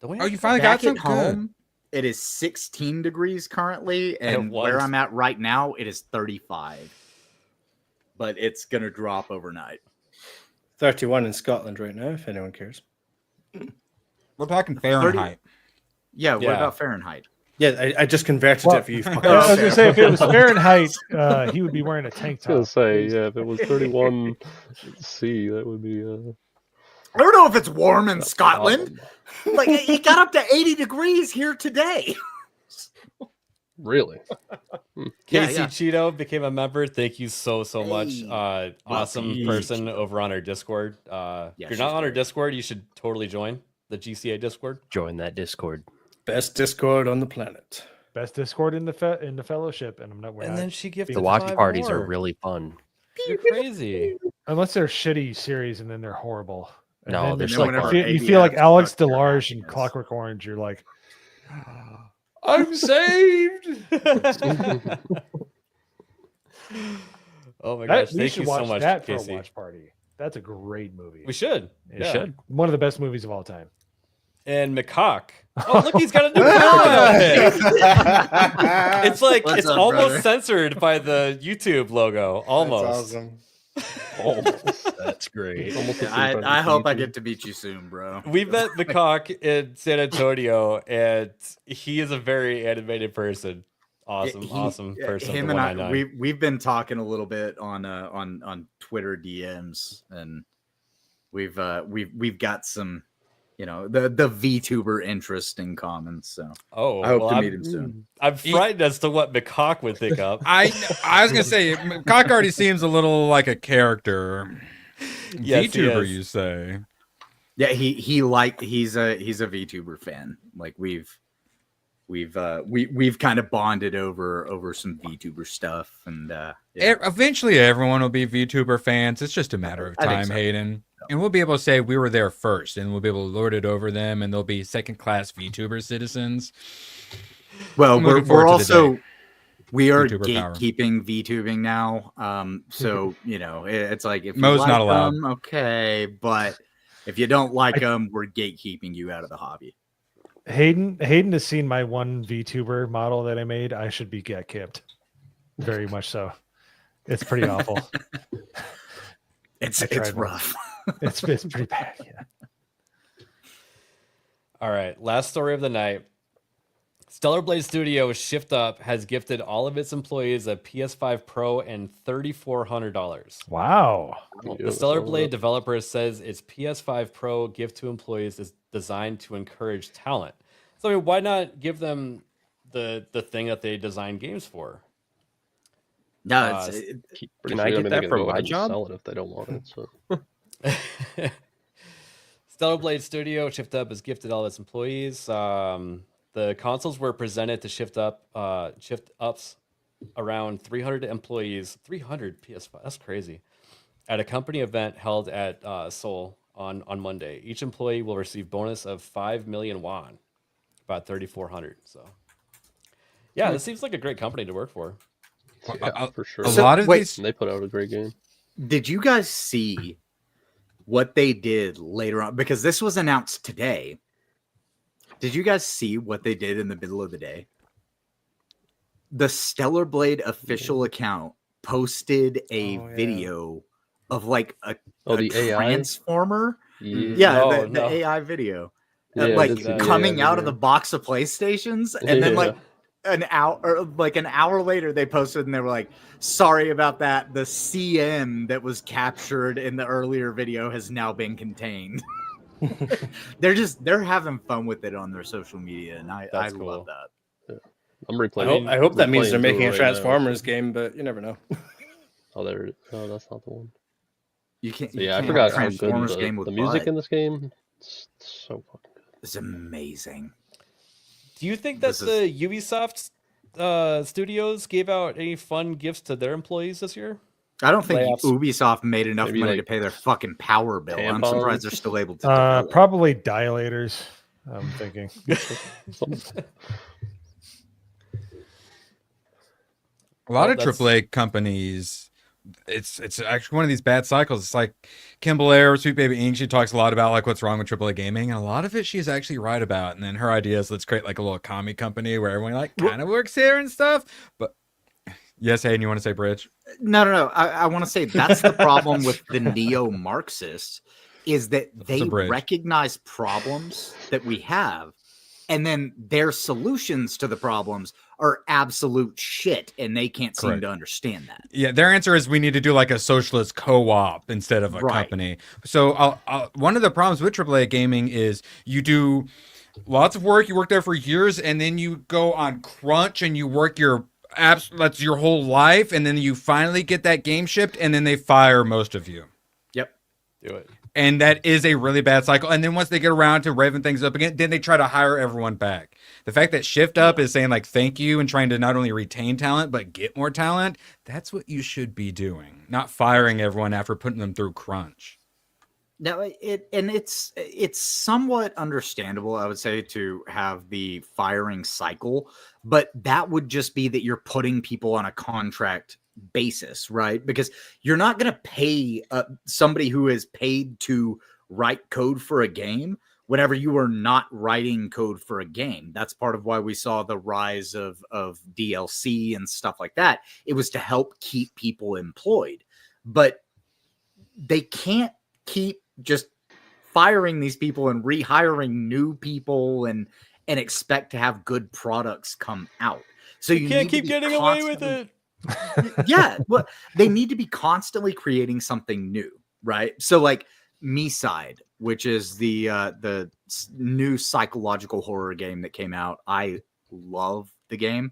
Don't we Oh, have you a finally Back got some at home, it is 16 degrees currently, and was. where I'm at right now, it is 35. But it's gonna drop overnight. 31 in Scotland right now, if anyone cares. We're talking Fahrenheit. Yeah, what Yeah. about Fahrenheit? Yeah, I just converted Well, it for you. I was gonna say if it was Fahrenheit, he would be wearing a tank I was top. gonna say, yeah, if it was 31 C, that would be I don't know if it's warm in Scotland. Like it got up to 80 degrees here today. really. Yeah, Casey yeah. Cheeto became a member. Thank you so much. Hey. Awesome Welcome. person over on our Discord. If you're she's not on our great. Discord, you should totally join the GCA Discord. Join that Discord. Best Discord on the planet. Best Discord in the fellowship, and I'm not. And then she gifted The watch 5 parties more. are really fun. You're crazy. unless they're shitty series and then they're horrible. And No, then they're it's so like, fun. you feel like Alex DeLarge in Clockwork Orange. You're like, I'm saved. Oh my That- gosh! we Thank should you so watch much, that Casey. for a watch party. That's a great movie. We should. It Yeah. should. One of the best movies of all time. And McCock. Oh, look, he's got a new outfit. It's like What's it's up, almost brother? censored by the YouTube logo. Almost. Almost. That's great. I hope I get to meet you soon, bro. We met McCock in San Antonio, and he is a very animated person. Awesome person. Him and I, we've been talking a little bit on Twitter DMs, and we've got some, the VTuber interest in common. So I hope to meet him soon. I'm frightened as to what McCock would think up. I was gonna say McCock already seems a little like a character. Yes, VTuber, you say? Yeah, he's a VTuber fan. Like we've kind of bonded over some VTuber stuff, and eventually everyone will be VTuber fans. It's just a matter of time, Hayden. And we'll be able to say we were there first, and we'll be able to lord it over them, and they'll be second-class VTuber citizens. Well, we're also VTuber gatekeeping VTubing now. So it's like if Mo's you like not allowed. them, okay, but if you don't like them, we're gatekeeping you out of the hobby. Hayden has seen my one VTuber model that I made. I should be kicked. Very much so. It's pretty awful. It's rough. It's pretty bad. Yeah. All right. Last story of the night. Stellar Blade Studio Shift Up has gifted all of its employees a PS5 Pro and $3,400. Wow. The Stellar Blade developer says its PS5 Pro gift to employees is designed to encourage talent. So I mean, why not give them the thing that they design games for? No, can I get that from my job? Sell it if they don't want it. So. Stellar Blade Studio Shift Up has gifted all of its employees. The consoles were presented to Shift Up's around 300 employees. 300 PS5. That's crazy. At a company event held at Seoul on Monday. Each employee will receive bonus of 5 million won, about 3,400. So, yeah, this seems like a great company to work for. Yeah, for sure. A lot of these, they put out a great game. Did you guys see what they did later on? Because this was announced today. Did you guys see what they did in the middle of the day? The Stellar Blade official account posted a video of like a the AI? transformer. Yeah. The AI video. Yeah, coming out of the box of PlayStations, and then like an hour later they posted and they were like, sorry about that, the CM that was captured in the earlier video has now been contained. They're having fun with it on their social media, and I cool. love that. Yeah. I'm replaying. I hope that means they're making a right Transformers game, but you never know. No, that's not the one. You can't. I forgot how good Transformers game with the music butt. in this game. It's so fucking good. It's amazing. Do you think that the Ubisoft studios gave out any fun gifts to their employees this year? I don't think Ubisoft made enough money to pay their fucking power bill. I'm surprised they're still able to. Probably dilators. I'm thinking. A lot of AAA companies, it's actually one of these bad cycles. It's like Kimball Air, Sweet Baby Inc. She talks a lot about like what's wrong with AAA gaming, and a lot of it she's actually right about. And then her idea is let's create like a little commie company where everyone like kind of works here and stuff. But yes, Hayden, you want to say Bridge? No. I want to say that's the problem with the neo-Marxists is that they recognize problems that we have, and then their solutions to the problems are absolute shit, and they can't seem to understand that. Yeah, their answer is we need to do like a socialist co-op instead of a company. So one of the problems with AAA gaming is you do lots of work, you work there for years, and then you go on crunch and you work that's your whole life, and then you finally get that game shipped, and then they fire most of you. Yep. Do it. And that is a really bad cycle. And then once they get around to revving things up again, then they try to hire everyone back. The fact that Shift Up is saying like thank you and trying to not only retain talent but get more talent, that's what you should be doing, not firing everyone after putting them through crunch. No, it's somewhat understandable, I would say, to have the firing cycle, but that would just be that you're putting people on a contract basis, right? Because you're not going to pay somebody who is paid to write code for a game whenever you are not writing code for a game. That's part of why we saw the rise of DLC and stuff like that. It was to help keep people employed, but they can't keep just firing these people and rehiring new people and expect to have good products come out. So you can't need to keep be getting away with constantly- it. Yeah, well, they need to be constantly creating something new, right? So like Me Side, which is the new psychological horror game that came out. I love the game.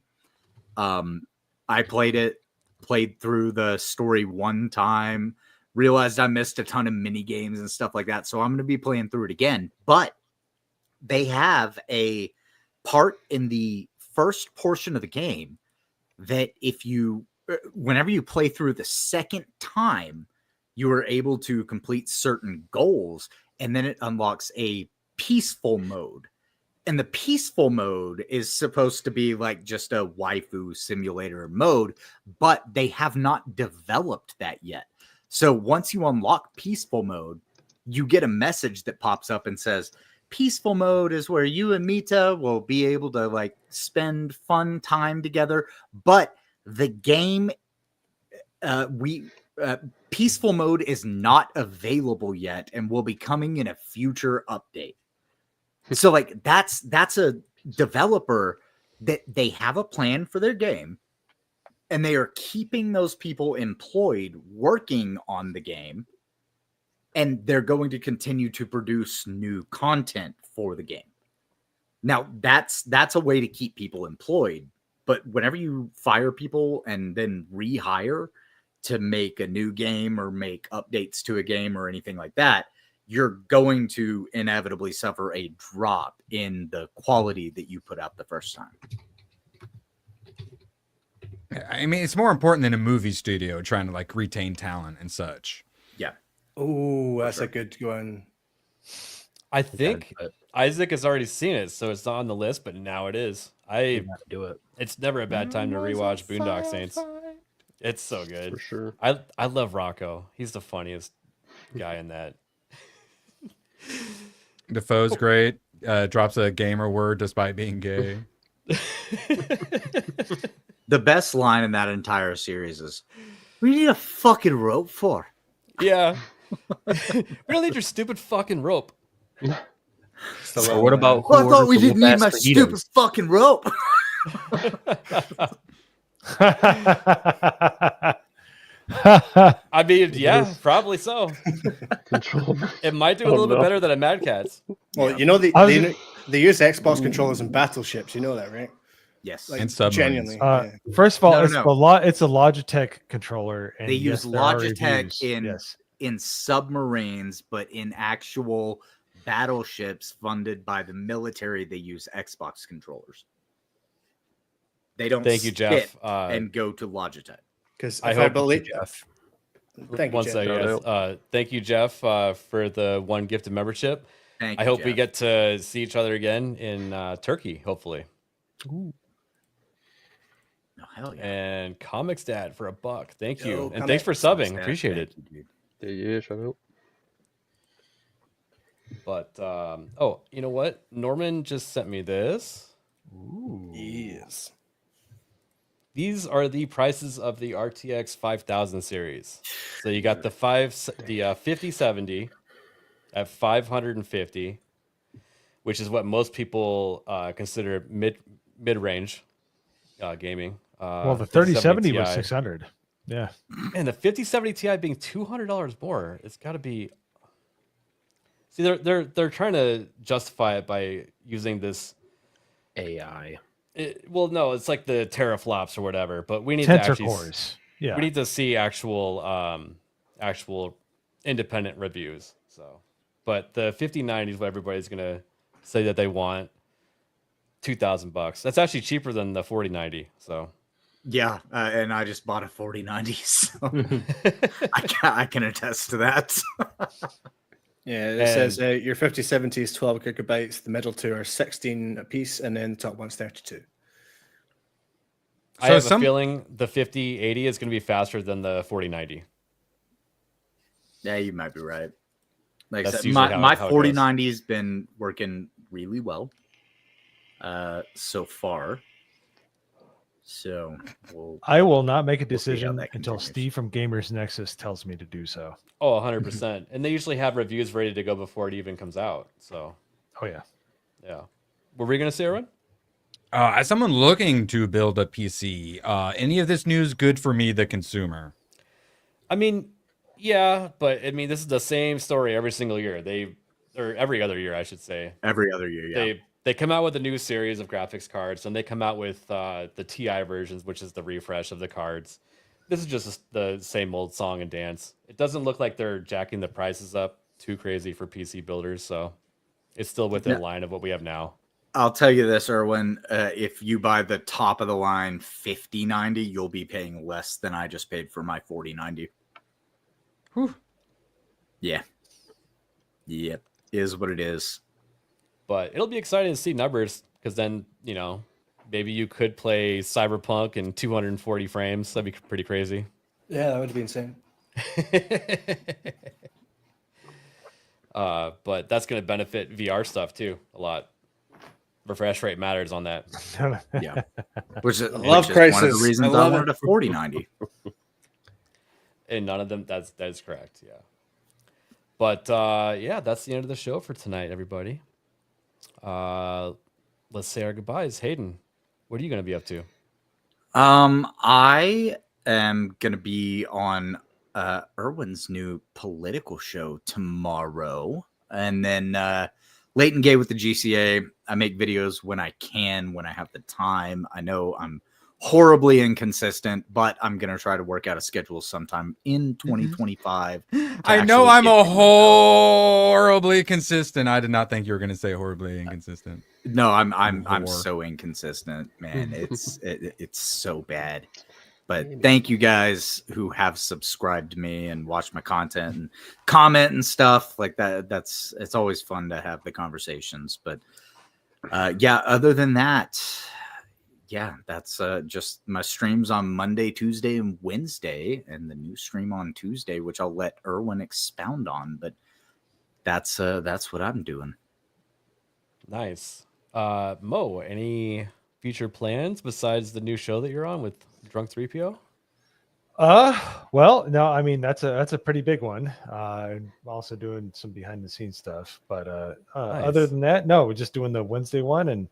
I played through the story one time, realized I missed a ton of mini games and stuff like that. So I'm going to be playing through it again. But they have a part in the first portion of the game that whenever you play through the second time, you are able to complete certain goals, and then it unlocks a peaceful mode. And the peaceful mode is supposed to be like just a waifu simulator mode, but they have not developed that yet. So once you unlock peaceful mode, you get a message that pops up and says, peaceful mode is where you and Mita will be able to like spend fun time together. But the game, peaceful mode is not available yet and will be coming in a future update. So like that's a developer that they have a plan for their game, and they are keeping those people employed working on the game, and they're going to continue to produce new content for the game. Now that's a way to keep people employed, but whenever you fire people and then rehire to make a new game or make updates to a game or anything like that, you're going to inevitably suffer a drop in the quality that you put out the first time. I mean, it's more important than a movie studio trying to like retain talent and such. Yeah. Oh, that's a good one. I think Isaac has already seen it, so it's not on the list, but now it is. I do it. It's never a bad time to rewatch Boondock Saints. It's so good. For sure. I love Rocco. He's the funniest guy in that. Defoe's great. Drops a gamer word despite being gay. The best line in that entire series is, "We need a fucking rope for." Yeah. We don't need your stupid fucking rope. So what about? Well, I thought we didn't need my stupid fucking rope. I mean, yeah, probably so. It might do a little bit better than a Mad Catz. Well, you know they use Xbox controllers in battleships. You know that, right? Yes, like, and submarines. genuinely. Yeah. First of all, No. it's a Logitech controller. And They use yes, there are Logitech reviews. in submarines, but in actual battleships funded by the military, they use Xbox controllers. They don't. Thank you, Jeff. skip and go to Logitech. Because I believe Jeff. Thank you, One Jeff. second, yes. Thank you, Jeff, for the one gifted membership. Thank I you, hope we Jeff. get to see each other again in Turkey, hopefully. Oh, hell yeah. And Comics Dad for $1. Thank you. Yo, And thanks for Comics subbing. Dad, Appreciate thank it. you, dude. Yeah, shout out. But oh, you know what? Norman just sent me this. Ooh. Yes. These are the prices of the RTX 5000 series. So you got the 5070 at 550, which is what most people consider mid-range gaming. Well, the 3070 was Ti. 600. Yeah. And the 5070 Ti being $200 more, it's got to be. See, they're trying to justify it by using this AI. Well, no, it's like the teraflops or whatever. But we need Tensor to actually, cores. Yeah. we need to see actual independent reviews. So, but the 5090 is what everybody's gonna say that they want. $2,000. That's actually cheaper than the 4090. So. Yeah, and I just bought a 4090, so I can attest to that. Yeah, it says your 5070 is 12 gigabytes, the middle two are 16 apiece, and then the top one's 32. I have a feeling the 5080 is going to be faster than the 4090. Yeah, you might be right. Like That's I said, usually my how it 4090 has been working really well so far. So I will not make a we'll see how decision that until continues. Steve from Gamers Nexus tells me to do so. Oh, 100%. And they usually have reviews ready to go before it even comes out. So, Oh yeah. yeah. Were we going to say, Aaron? As someone looking to build a PC, any of this news good for me, the consumer? I mean, yeah, but I mean, this is the same story every single year. Or every other year, I should say. Every other year, yeah. They come out with a new series of graphics cards, and they come out with the TI versions, which is the refresh of the cards. This is just the same old song and dance. It doesn't look like they're jacking the prices up too crazy for PC builders, so it's still within line of what we have now. I'll tell you this, Erwin. If you buy the top of the line 5090, you'll be paying less than I just paid for my 4090. Whew. Yeah. Yep. Is what it is. But it'll be exciting to see numbers, because then, maybe you could play Cyberpunk in 240 frames. That'd be pretty crazy. Yeah, that would be insane. But that's going to benefit VR stuff too a lot. Refresh rate matters on that. Yeah. Which is Crisis. One of the reasons I wanted a 4090. And none of them, that is correct. Yeah. But yeah, that's the end of the show for tonight, everybody. Let's say our goodbyes. Hayden, what are you going to be up to? I am going to be on Erwin's new political show tomorrow. And then Late and Gay with the GCA. I make videos when I can, when I have the time. I know I'm horribly inconsistent, but I'm going to try to work out a schedule sometime in 2025. I know I'm a horribly consistent. I did not think you were going to say horribly inconsistent. No, I'm so inconsistent, man. It's so bad. But thank you guys who have subscribed to me and watched my content and comment and stuff like that. It's always fun to have the conversations. But yeah, other than that, yeah, that's just my streams on Monday, Tuesday, and Wednesday, and the new stream on Tuesday, which I'll let Erwin expound on. But that's what I'm doing. Nice. Mo, any future plans besides the new show that you're on with Drunk 3PO? Well, no, I mean that's a pretty big one. I'm also doing some behind the scenes stuff, but Nice. other than that, no, we're just doing the Wednesday one, and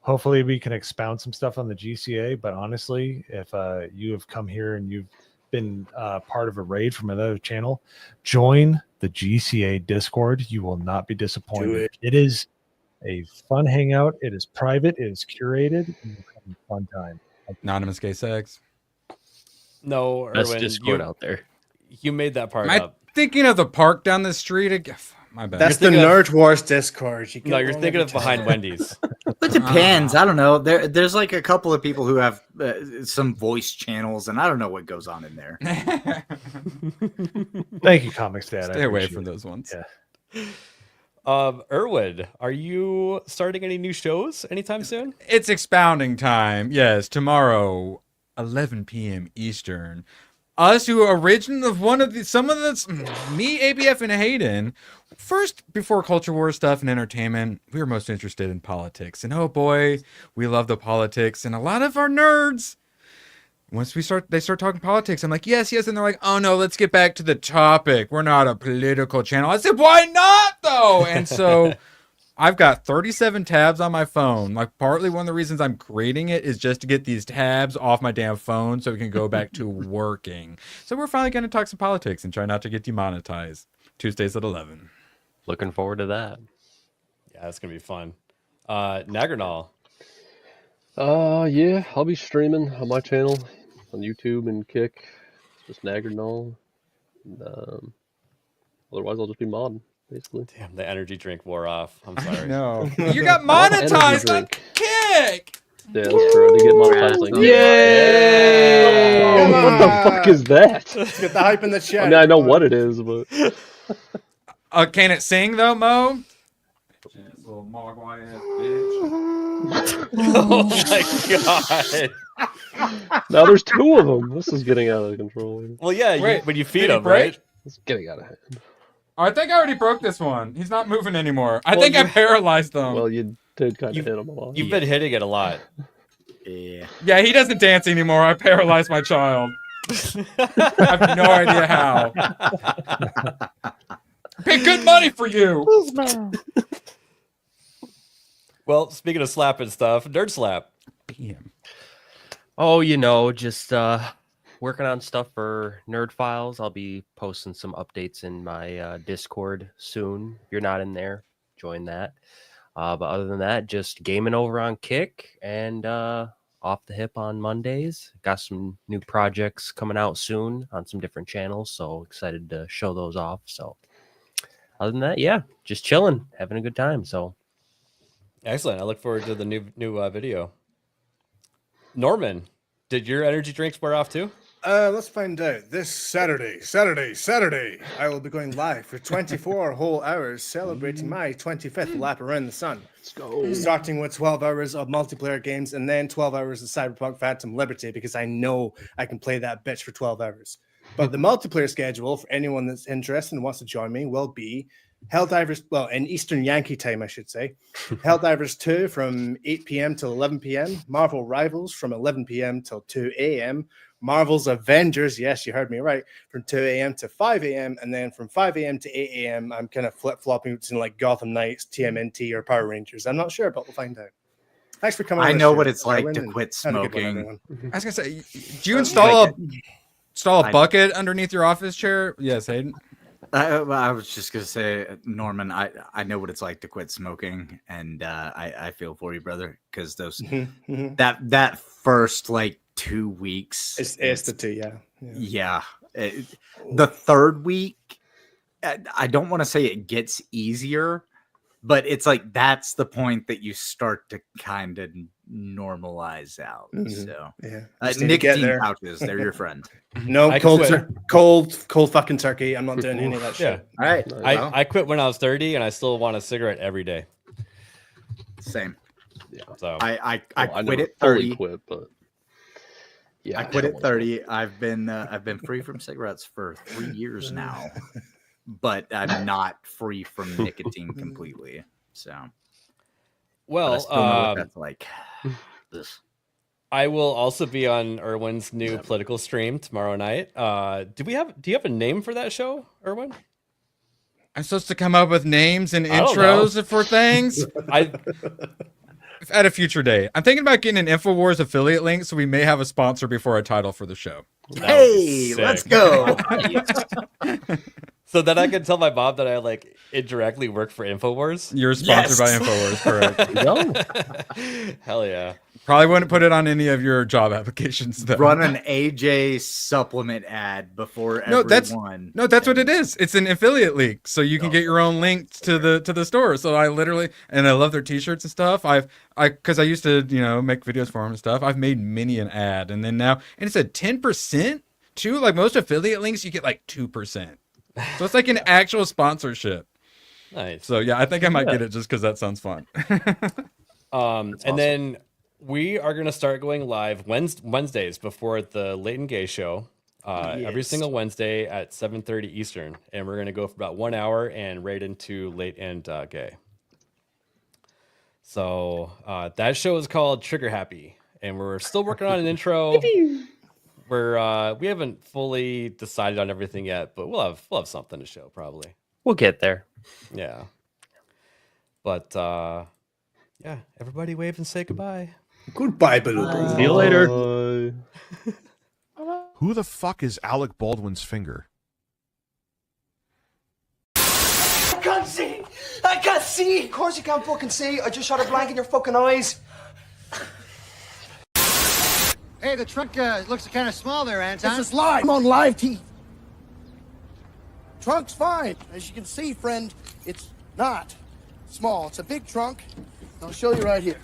hopefully we can expound some stuff on the GCA. But honestly, if you have come here and you've been part of a raid from another channel, join the GCA Discord. You will not be disappointed. It is a fun hangout. It is private. It is curated. And you'll have a fun time. Anonymous gay sex. No, Best Erwin, Discord out there. You made that part Am I up. thinking of the park down the street again? My bad. That's the Nerd Wars Discord. No, you're thinking of behind Wendy's. It depends. I don't know. There's like a couple of people who have some voice channels, and I don't know what goes on in there. Thank you, Comics Dad. Stay away from those ones. Yeah. Erwin, are you starting any new shows anytime soon? It's expounding time. Yes, tomorrow, 11 p.m. Eastern. Us who origin of some of the me, ABF, and Hayden. First, before culture war stuff and entertainment, we were most interested in politics. And oh boy, we love the politics. And a lot of our nerds, once they start talking politics, I'm like, yes. And they're like, oh no, let's get back to the topic. We're not a political channel. I said, why not though? And so I've got 37 tabs on my phone. Like partly one of the reasons I'm creating it is just to get these tabs off my damn phone so we can go back to working. So we're finally going to talk some politics and try not to get demonetized. Tuesdays at 11. Looking forward to that. Yeah, that's going to be fun. Nagernal. Yeah, I'll be streaming on my channel on YouTube and Kick. It's just Nagernal. And, otherwise, I'll just be modding, basically. Damn, the energy drink wore off. I'm sorry. No. You got monetized on Kick! Yeah, that's true. I did get monetized like Yay! Oh, what the fuck is that? Let's get the hype in the chat. I mean, I know what it is, but... Can it sing though, Mo? Oh my god. Now there's two of them. This is getting out of control. Well, yeah, Wait, when you did feed he them, break? right? It's getting out of hand. I think I already broke this one. He's not moving anymore. I think I paralyzed them. Well, you did kind of hit him a lot. You've been hitting it a lot. Yeah, he doesn't dance anymore. I paralyzed my child. I have no idea how. Pay good money for you. Well, speaking of slapping stuff, Nerd Slap. PM? Oh, just working on stuff for Nerd Files. I'll be posting some updates in my Discord soon. If you're not in there, join that. But other than that, just gaming over on Kick and Off the Hip on Mondays. Got some new projects coming out soon on some different channels, so excited to show those off. So other than that, yeah, just chilling, having a good time. So excellent. I look forward to the new video. Norman, did your energy drinks wear off too? Let's find out. This Saturday, I will be going live for 24 whole hours celebrating my 25th lap around the sun. Let's go. Starting with 12 hours of multiplayer games and then 12 hours of Cyberpunk Phantom Liberty, because I know I can play that bitch for 12 hours. But the multiplayer schedule, for anyone that's interested and wants to join me, will be Helldivers, well, in Eastern Yankee time, I should say. Helldivers 2 from 8 p.m. till 11 p.m. Marvel Rivals from 11 p.m. till 2 a.m. Marvel's Avengers, yes, you heard me right, from 2 a.m. to 5 a.m. And then from 5 a.m. to 8 a.m., I'm kind of flip-flopping between like Gotham Knights, TMNT, or Power Rangers. I'm not sure, but we'll find out. Thanks for coming on. I know what it's like to quit smoking. I was going to say, do you install a bucket underneath your office chair? Yes, Hayden. I was just going to say, Norman, I know what it's like to quit smoking, and I feel for you, brother, because those that first, like, 2 weeks. It's the 2, yeah. The third week, I don't want to say it gets easier, but it's like that's the point that you start to kind of normalize out. So, nicotine pouches, they're your friend. No, cold fucking turkey. I'm not doing any of that shit. All right. I quit when I was 30, and I still want a cigarette every day. Same. Yeah. So I quit at 30. Yeah, I quit at 30. I've been free from cigarettes for 3 years now, but I'm not free from nicotine completely. So, well, I still know what that's like. This. I will also be on Erwin's new political stream tomorrow night. Do you have a name for that show, Erwin? I'm supposed to come up with names and intros for things. At a future day. I'm thinking about getting an InfoWars affiliate link, so we may have a sponsor before a title for the show. Hey, let's go. So then I can tell my mom that I like indirectly work for InfoWars. You're sponsored by InfoWars, correct? Hell yeah. Probably wouldn't put it on any of your job applications though. Run an AJ supplement ad before everyone. That's what it is. It's an affiliate link, so you can get your own link to the store. So I literally, and I love their t-shirts and stuff. Because I used to, make videos for them and stuff. I've made many an ad, and then now, and it's a 10% too. Like most affiliate links, you get like 2%. So it's like an actual sponsorship. Nice. So yeah, I think I might get it just because that sounds fun. And then we are going to start going live Wednesdays before the Late and Gay show. Every single Wednesday at 7:30 Eastern, and we're going to go for about 1 hour and right into Late and Gay. So that show is called Trigger Happy, and we're still working on an intro. We haven't fully decided on everything yet, but we'll have something to show probably. We'll get there. Yeah. But yeah, everybody wave and say goodbye. Goodbye, Baloo. See you later. Who the fuck is Alec Baldwin's finger? I can't see! I can't see! Of course you can't fucking see! I just shot a blank in your fucking eyes! Hey, the trunk looks kind of small there, Anton. This is live! I'm on live TV! Trunk's fine. As you can see, friend, it's not small. It's a big trunk. I'll show you right here.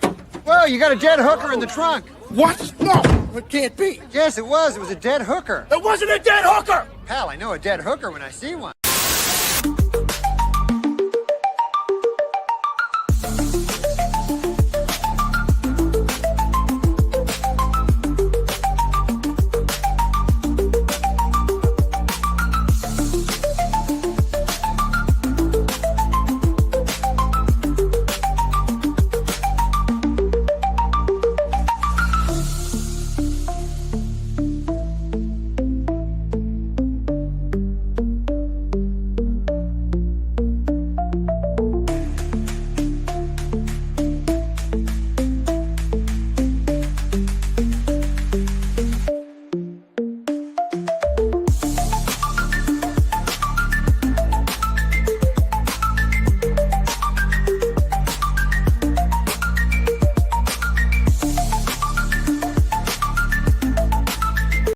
Whoa, you got a dead hooker in the trunk. What? No, it can't be. Yes, it was. It was a dead hooker. It wasn't a dead hooker! Hell, I know a dead hooker when I see one.